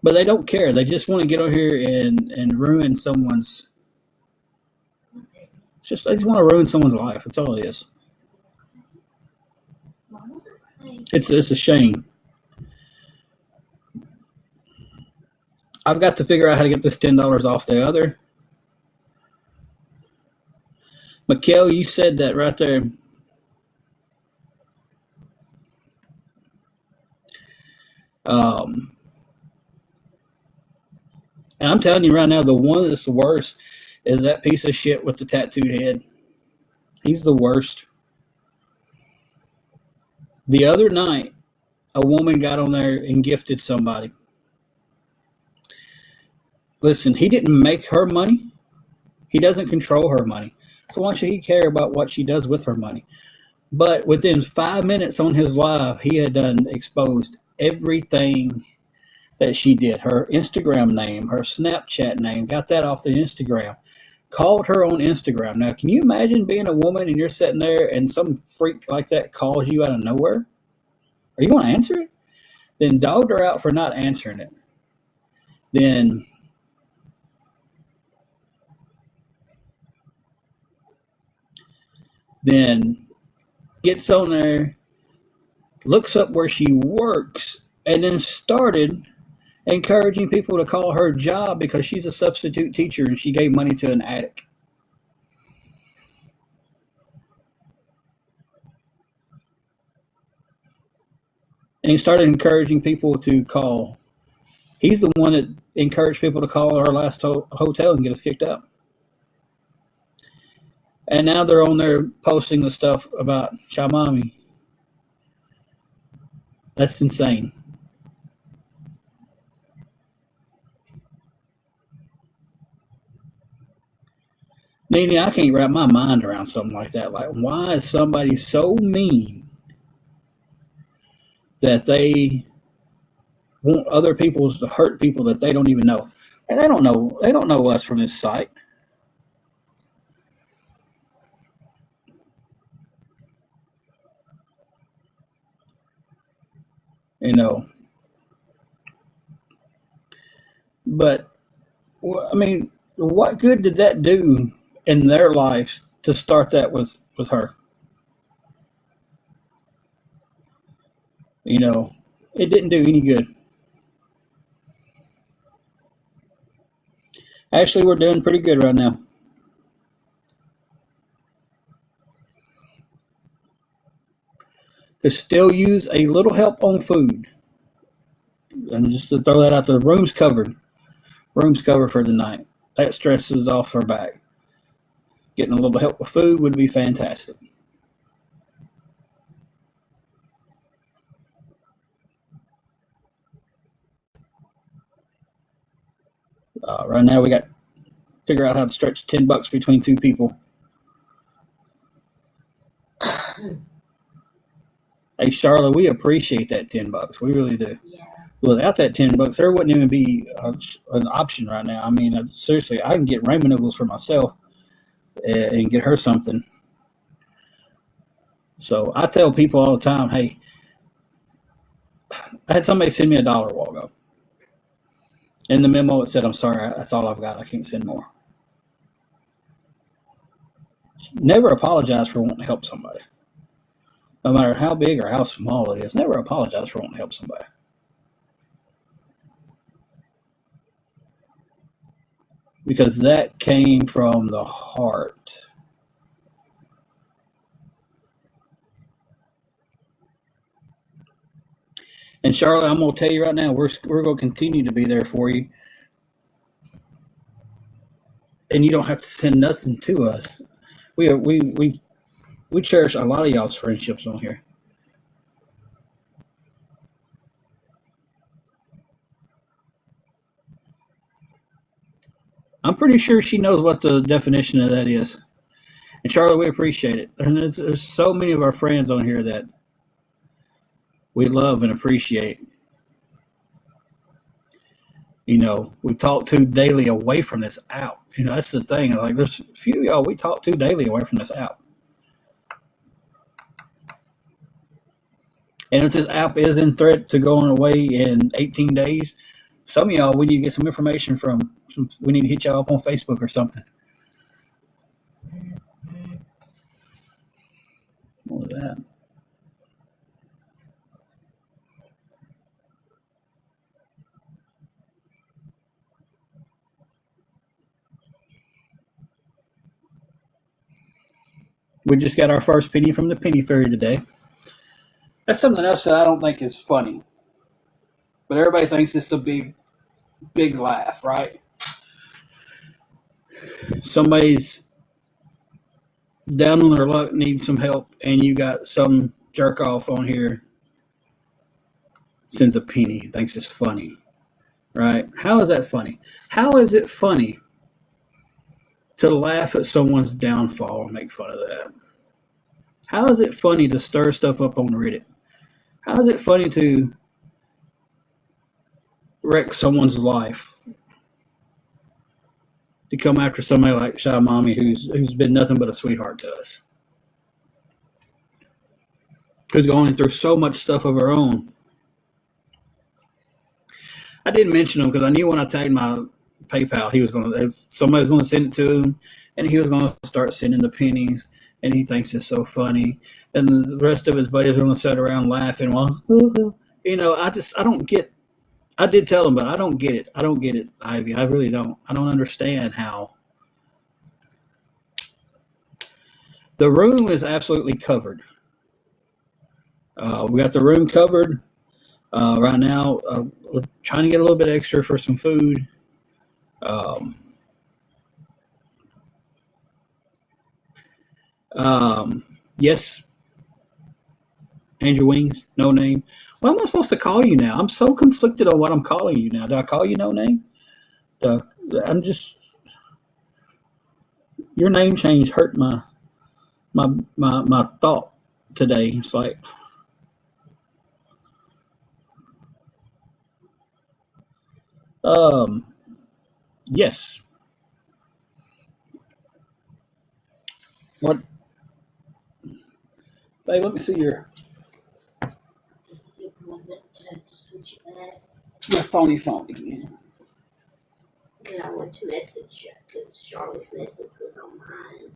But they don't care. They just want to get over here and ruin someone's. They just want to ruin someone's life. That's all it is. It's a shame. I've got to figure out how to get this $10 off the other. Mikhail, you said that right there. And I'm telling you right now, the one that's the worst is that piece of shit with the tattooed head. He's the worst. The other night, a woman got on there and gifted somebody. Listen, he didn't make her money. He doesn't control her money. So why should he care about what she does with her money? But within 5 minutes on his live, he had exposed everything that she did. Her Instagram name, her Snapchat name, got that off the Instagram. Called her on Instagram. Now, can you imagine being a woman and you're sitting there and some freak like that calls you out of nowhere? Are you going to answer it? Then dogged her out for not answering it. Then gets on there, looks up where she works, and then started encouraging people to call her job because she's a substitute teacher and she gave money to an addict. And he started encouraging people to call. He's the one that encouraged people to call our last hotel and get us kicked out. And now they're on there posting the stuff about Shamami. That's insane. Nene, I can't wrap my mind around something like that. Like, why is somebody so mean that they want other people to hurt people that they don't even know? And they don't know us from this site. You know. But, I mean, what good did that do in their lives to start that with her? You know, it didn't do any good. Actually, we're doing pretty good right now. Could still use a little help on food. And just to throw that out there, room's covered. Room's covered for the night. That stresses off her back. Getting a little help with food would be fantastic. Right now, we got to figure out how to stretch $10 between two people. Hey, Charlotte, we appreciate that $10. We really do. Yeah. Without that $10, there wouldn't even be an option right now. I mean, seriously, I can get ramen noodles for myself and get her something. So I tell people all the time, hey, I had somebody send me $1 a while ago. In the memo, it said, I'm sorry, that's all I've got. I can't send more. Never apologize for wanting to help somebody. No matter how big or how small it is, never apologize for wanting to help somebody. Because that came from the heart. And Charlotte, I'm going to tell you right now, we're going to continue to be there for you. And you don't have to send nothing to us. We cherish a lot of y'all's friendships on here. I'm pretty sure she knows what the definition of that is. And Charlotte, we appreciate it. And there's so many of our friends on here that we love and appreciate. You know, we talk to daily away from this app. You know, that's the thing. Like, there's a few of y'all we talk to daily away from this app. And if this app is in threat to going away in 18 days, some of y'all, we need to get some information from. We need to hit y'all up on Facebook or something. What was that? We just got our first penny from the penny fairy today. That's something else that I don't think is funny. But everybody thinks it's a big laugh, right? Somebody's down on their luck, needs some help, and you got some jerk off on here sends a penny, thinks it's funny, right? How is that funny? How is it funny to laugh at someone's downfall and make fun of that? How is it funny to stir stuff up on Reddit? How is it funny to wreck someone's life? To come after somebody like Shy Mommy, who's been nothing but a sweetheart to us, who's going through so much stuff of her own. I didn't mention him because I knew when I tagged my PayPal, somebody was going to send it to him, and he was going to start sending the pennies, and he thinks it's so funny, and the rest of his buddies are going to sit around laughing. Well, you know, I don't get. I did tell him, but I don't get it. I don't get it, Ivy. I really don't. I don't understand how. The room is absolutely covered. We got the room covered. Right now, we're trying to get a little bit extra for some food. Yes. Angel Wings, no name. What am I supposed to call you now? I'm so conflicted on what I'm calling you now. Do I call you no name? I'm just, your name change hurt my thought today. It's like, yes. What? Babe, let me see your phony phone again. And I went to message because Charlie's message was on mine,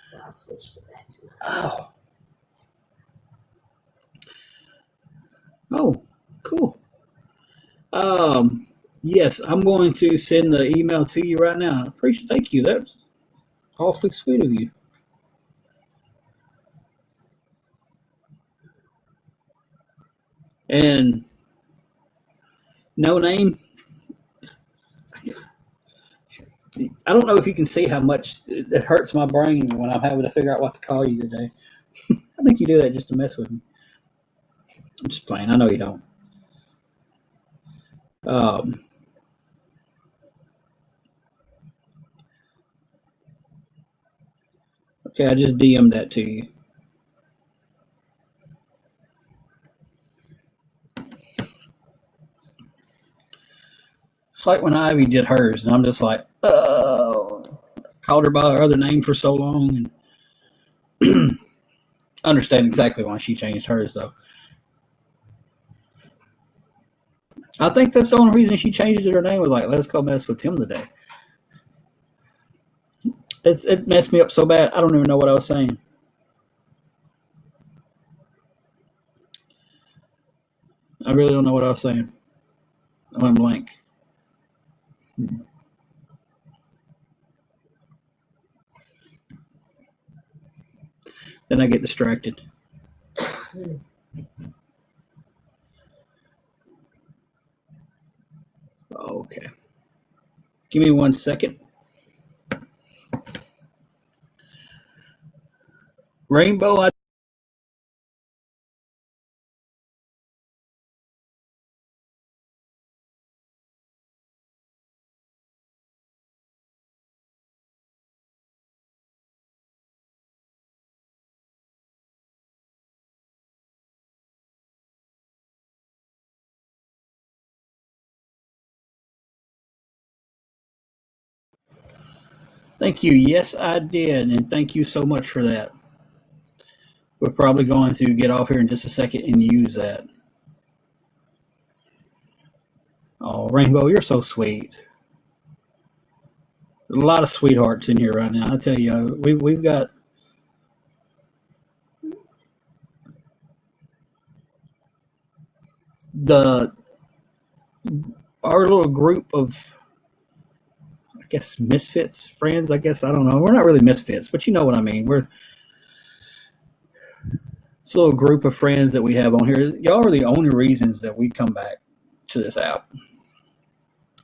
so I switched it back to mine. Oh, cool. Yes, I'm going to send the email to you right now. Thank you. That's awfully sweet of you. And no name. I don't know if you can see how much it hurts my brain when I'm having to figure out what to call you today. I think you do that just to mess with me. I'm just playing. I know you don't. Okay, I just DM'd that to you. It's like when Ivy did hers, and I'm just like, oh, called her by her other name for so long, and understand exactly why she changed hers, though. I think that's the only reason she changed her name was like, let's go mess with Tim today. It messed me up so bad, I don't even know what I was saying. I really don't know what I was saying. I went blank. Then I get distracted. Okay. Give me 1 second. Rainbow, thank you. Yes, I did. And thank you so much for that. We're probably going to get off here in just a second and use that. Oh, Rainbow, you're so sweet. There's a lot of sweethearts in here right now. I tell you, we've got the our little group of, I guess, misfits friends. I guess I don't know. We're not really misfits, but you know what I mean. We're this little group of friends that we have on here. Y'all are the only reasons that we come back to this app.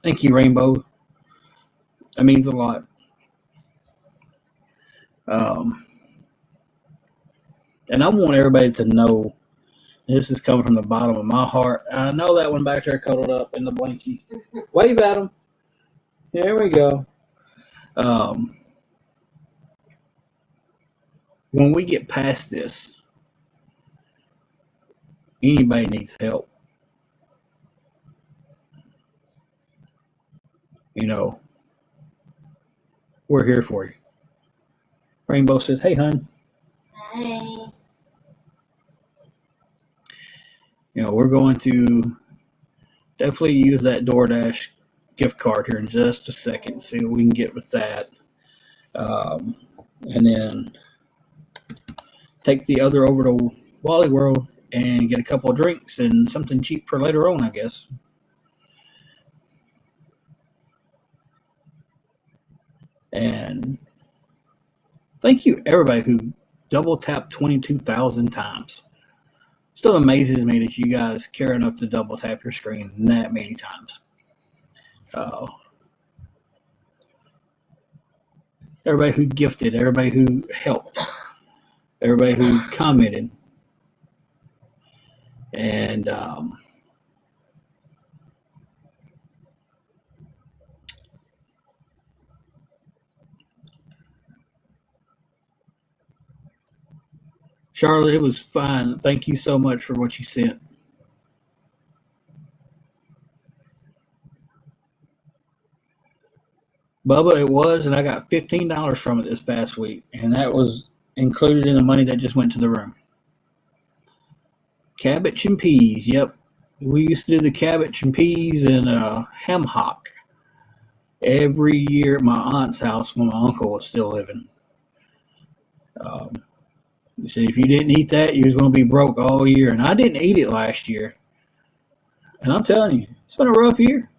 Thank you, Rainbow. That means a lot. And I want everybody to know this is coming from the bottom of my heart. I know that one back there cuddled up in the blankie. Wave at him. There we go. When we get past this, anybody needs help. You know, we're here for you. Rainbow says, hey, hon. Hey. You know, we're going to definitely use that DoorDash gift card here in just a second, see what we can get with that. And then take the other over to Wally World and get a couple of drinks and something cheap for later on, I guess. And thank you, everybody who double tapped 22,000 times. Still amazes me that you guys care enough to double tap your screen that many times. Everybody who gifted, everybody who helped, everybody who commented. And Charlotte, it was fine. Thank you so much for what you sent. Bubba, it was, and I got $15 from it this past week, and that was included in the money that just went to the room. Cabbage and peas, yep. We used to do the cabbage and peas and ham hock every year at my aunt's house when my uncle was still living. He said if you didn't eat that, you was going to be broke all year, and I didn't eat it last year. And I'm telling you, it's been a rough year.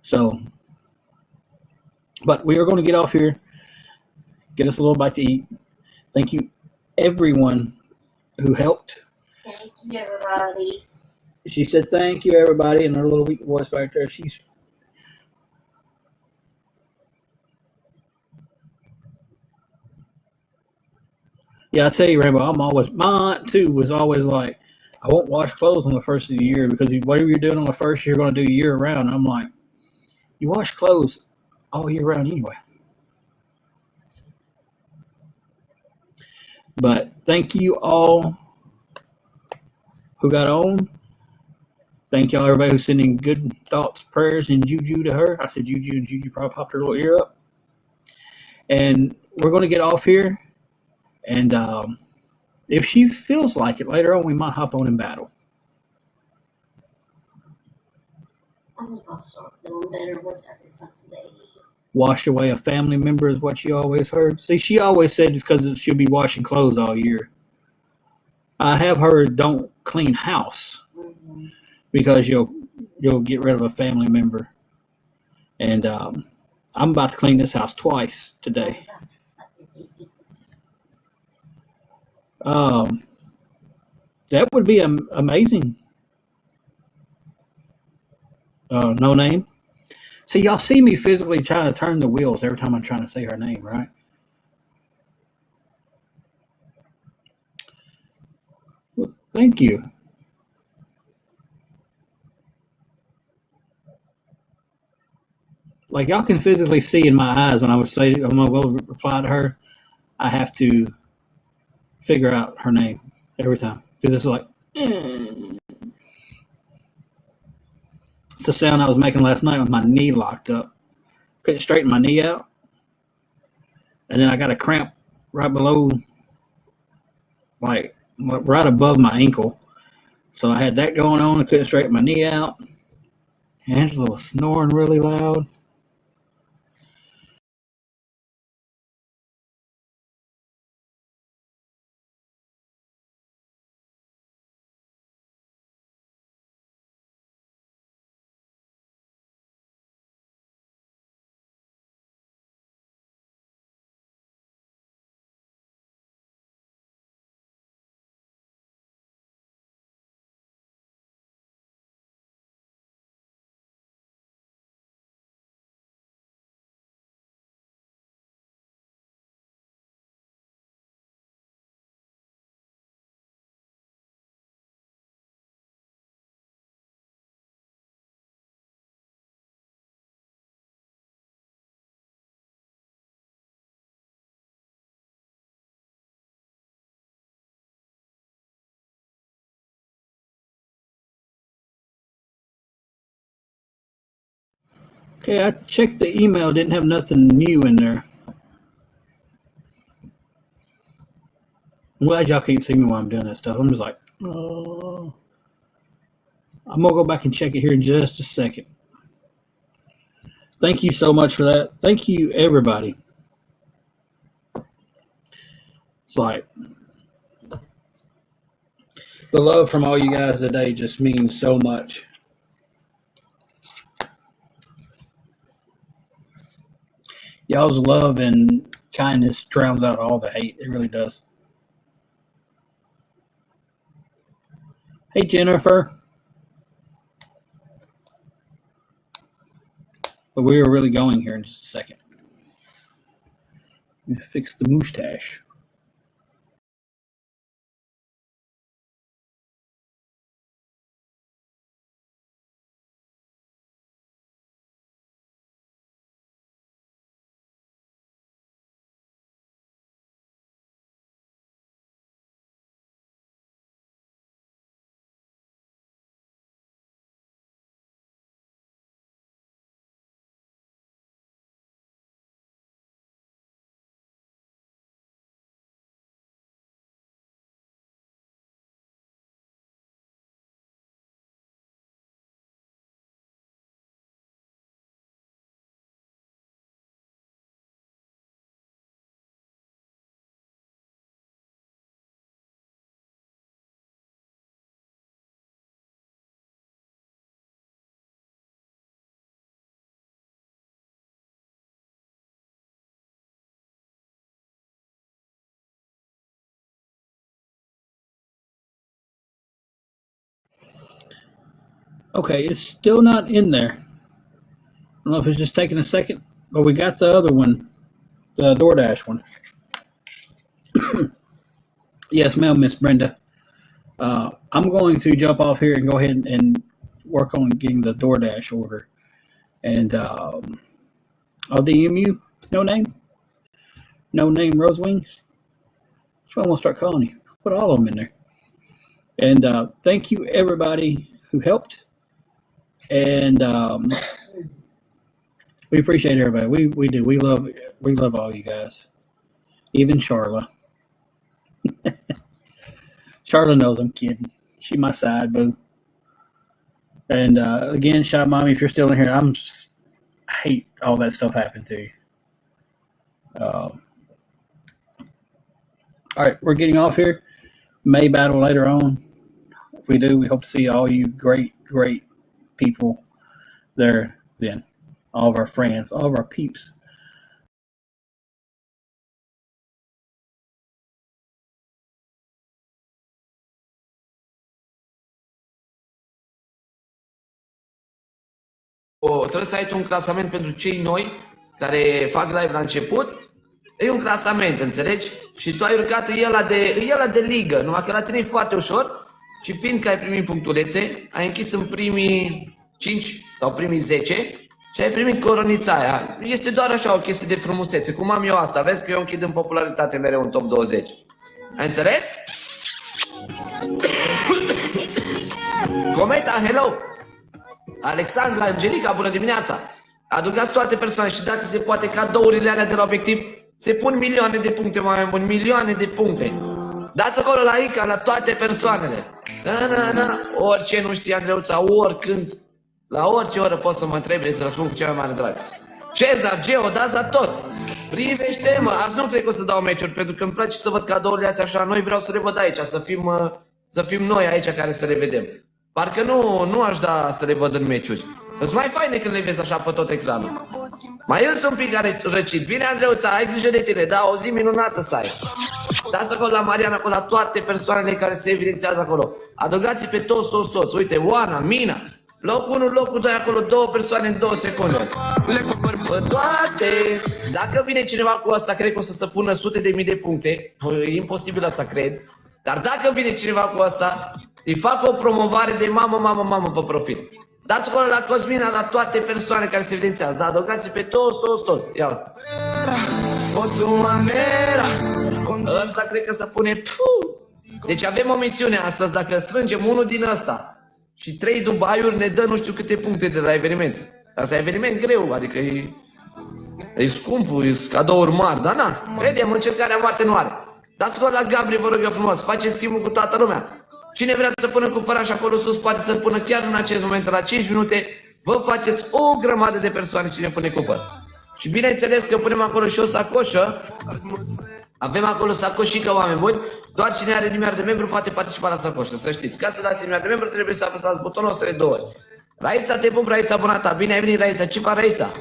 So, but we are going to get off here, get us a little bite to eat. Thank you, everyone who helped. Thank you, everybody. She said, thank you, everybody, in her little weak voice back there. Yeah, I tell you, Rainbow, my aunt, too, was always like, I won't wash clothes on the first of the year because whatever you're doing on the first, you're going to do year round. And I'm like, you wash clothes all year round anyway. But thank you all who got on. Thank y'all, everybody who's sending good thoughts, prayers, and juju to her. I said juju, and juju probably popped her little ear up. And we're going to get off here. And if she feels like it later on, we might hop on in battle. I think I'll start feeling better once I get something to eat. Wash away a family member is what she always heard. See, she always said it's because she'll be washing clothes all year. I have heard don't clean house because you'll get rid of a family member. And I'm about to clean this house twice today. That would be amazing. No name. See, y'all see me physically trying to turn the wheels every time I'm trying to say her name, right? Well, thank you. Like y'all can physically see in my eyes when I would say I'm gonna go reply to her, I have to figure out her name every time because it's like it's the sound I was making last night with my knee locked up. Couldn't straighten my knee out, and then I got a cramp right below, like right above my ankle. So I had that going on. I couldn't straighten my knee out. Angela was snoring really loud. Okay, I checked the email. Didn't have nothing new in there. I'm glad y'all can't see me while I'm doing that stuff. I'm just like, oh. I'm going to go back and check it here in just a second. Thank you so much for that. Thank you, everybody. It's like the love from all you guys today just means so much. Y'all's love and kindness drowns out all the hate. It really does. Hey, Jennifer. But we are really going here in just a second. Let me fix the mustache. Okay, it's still not in there. I don't know if it's just taking a second, but we got the other one, the DoorDash one. Yes, ma'am, Miss Brenda. I'm going to jump off here and go ahead and work on getting the DoorDash order. And I'll DM you. No name? No name Rose Wings? That's what I'm going to start calling you. Put all of them in there. And thank you, everybody who helped. And we appreciate everybody. We do. We love all you guys. Even Charla. Charla knows I'm kidding. She my side boo. And again, Shot Mommy, if you're still in here, I hate all that stuff happened to you. All right, we're getting off here. May battle later on. If we do, we hope to see all you great people there then. All of our friends, all of our peeps. Trebuie să ai tu un clasament pentru cei noi care fac live la început. E un clasament, înțelegi? Și tu ai urcat ăla de ligă, numai că la tine e foarte ușor și fiindcă ai primit punctulețe, ai închis în primii 5 sau primii 10 și ai primit coronița aia. Este doar așa o chestie de frumusețe, cum am eu asta, vezi că eu închid în popularitate mereu în top 20. Ai înțeles? Cometa, hello! Alexandra, Angelica, bună dimineața! Aducați toate persoanele și dacă se poate cadourile alea de la obiectiv, se pun milioane de puncte, oameni buni, milioane de puncte. Dați acolo la Ica, la toate persoanele. Na. Orice nu știe Andreuța, oricând, la orice oră poți să mă întrebi, să răspund cu cea mai mare drag. Cezar, Geo, dați la toți! Privește-mă! Azi nu cred că o să dau meciuri, pentru că îmi place să văd cadourile astea așa noi, vreau să le văd aici, să fim noi aici care să le vedem. Parcă nu aș da să le văd în meciuri. Îți mai faine când le vezi așa pe tot ecranul. Mai îns un pic răcit. Bine, Andreuța, ai grijă de tine, da, o zi minunată să ai. Dați acolo la Mariana, acolo la toate persoanele care se evidențiază acolo. Adăugați pe toți. Uite, Oana, Mina. Locul 1, locul 2, acolo 2 persoane în 2 secunde. Pe toate. Dacă vine cineva cu asta, cred că o să se pună sute de mii de puncte. E imposibil asta, cred. Dar dacă vine cineva cu asta, îi fac o promovare de mamă pe profil. Dați acolo la Cosmina, la toate persoane care se evidențează. Da, adăugați pe toți. Ia asta. Ăsta cred că se pune. Deci avem o misiune astăzi. Dacă strângem unul din ăsta și 3 Dubaiuri, ne dă nu știu câte puncte de la eveniment. Asta e eveniment greu, adică e scump, e cadouri mari. Dar na, vedem, încercarea moarte nu are. Dați acolo la Gabri, vă rog eu frumos. Faceți schimbul cu toată lumea. Cine vrea să pună cu făraș acolo sus, poate să-l pună chiar în acest moment, la 5 minute, vă faceți o grămadă de persoane cine pune cu făr. Și bineînțeles că punem acolo și o sacoșă, avem acolo sacoșică, oameni buni, doar cine are numer de membru poate participa la sacoșă, să știți. Ca să dați numer de membru trebuie să apăsați butonul ăsta de 2 ori. Raisa, te pup, Raisa, bunata, bine ai venit, Raisa, ce fac, Raisa?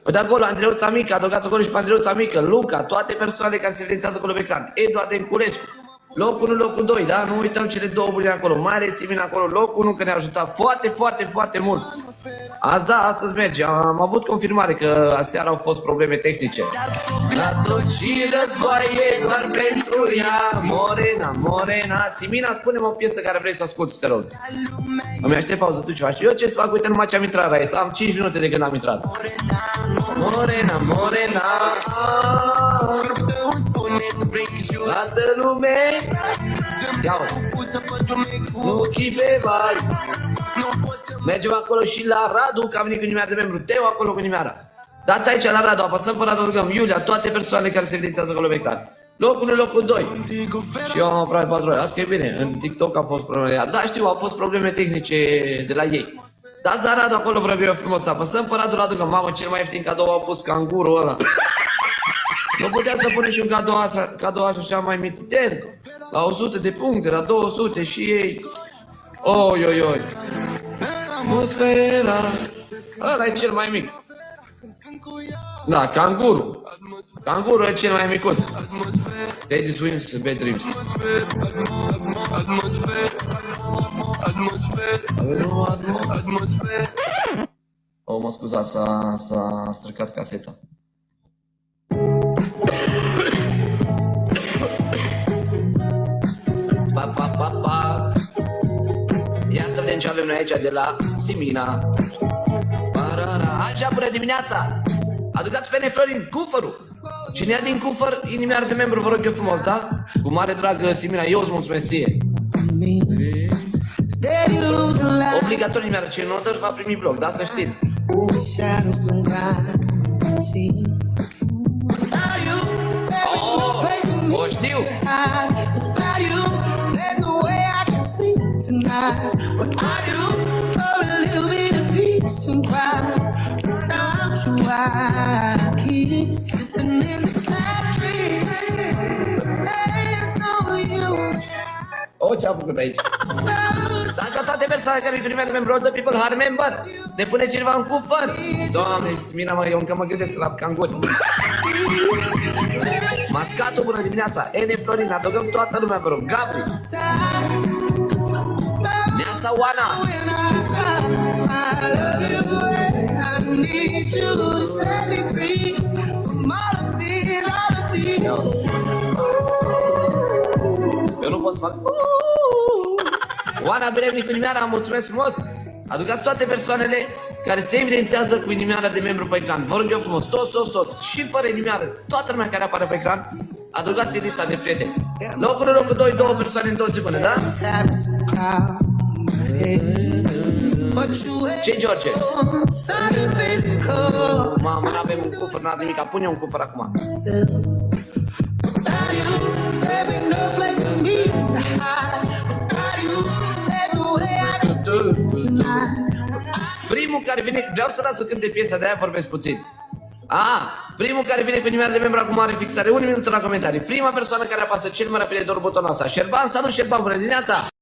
Păi de acolo, Andreuța Mică, adăugați acolo și pe Andreuța Mică, Luca, toate persoanele care se evidențează acolo pe ecran, Eduard Enculescu. Locul 1, locul 2, da? Nu uităm cele 2 bune acolo. Mai ales Simin acolo, locul 1, că ne-a ajutat foarte mult. Azi, da, astăzi merge. Am avut confirmare că aseară au fost probleme tehnice. La tot și războaie, doar pentru ea. Morena. Simina, spune-mi o piesă care vrei să asculti, te rog. Îmi aștept pauză, tu ce faci? Eu ce să fac? Uite, numai ce am intrat, Raisa. Am 5 minute de când am intrat. Morena. Toată lume. Ia-o. Ochii pe bai. Mergem acolo și la Radu, că a venit cu numeara de membru. Teo acolo cu numeara. Dați aici la Radu, apăsăm pe Radu, rugăm Iulia, toate persoanele care se evidențează acolo pe ecran. Locul 1, locul 2. Și eu am aproape 4 ore. Asta e bine, în TikTok a fost probleme. Da, știu, au fost probleme tehnice de la ei. Dați la Radu acolo, vreau eu frumos să apăsăm pe Radu, că mamă, cel mai ieftin cadou a pus cangurul ăla. Nu putea să pune și un cadou așa mai mititer. La 100 de puncte, la 200 și ei. Oi. Atmosfera. Ăla e cel mai mic. Da, canguru. Canguru e cel mai micuț. Teddy Swims, Bad Dreams. Oh, mă scuzați, s-a stricat caseta. Ia să vedem ce avem noi aici de la Simina. Așa, bună dimineața! Aducați pe Florin cufărul. Cine ia din cufăr, inimioară de membru, vă rog eu frumos, da? Cu mare drag, Simina, eu îți mulțumesc ție. obligatoriu inimioară. Ce nu o dă și va primi bloc, da, să știți. O știu. O, ce-a făcut aici? Dacă toate persoanele care îi primește membru All the People Hard Member ne pune cineva în cufăr. Doamne, Smina, mă, eu încă mă gândesc la canguri. Mascatul, bună dimineața. Ene Florin, adăugăm toată lumea, vă rog. Gabri. Neața Oana. Eu nu pot să fac. Oana, bine venit cu inimioara, mulțumesc frumos. Aducați toate persoanele care se evidențiază cu inimioara de membru pe ecran. Vă rog eu frumos, toți, și fără inimioară, toată lumea care apare pe ecran, adăugați lista de prieteni. Locul 2, 2 persoane în 2 secunde, da? Ce, George? Mamă, n-avem un cufăr, n-avem nimic, pune un cufăr acum. Primul care vine, vreau să las să cânte piesa, de aia vorbesc puțin. Primul care vine cu inimioara de membru acum are fixare 1 minut la comentarii. Prima persoană care apasă cel mai rapid de butonul ăsta. Șerban, salut Șerban, bună dimineața!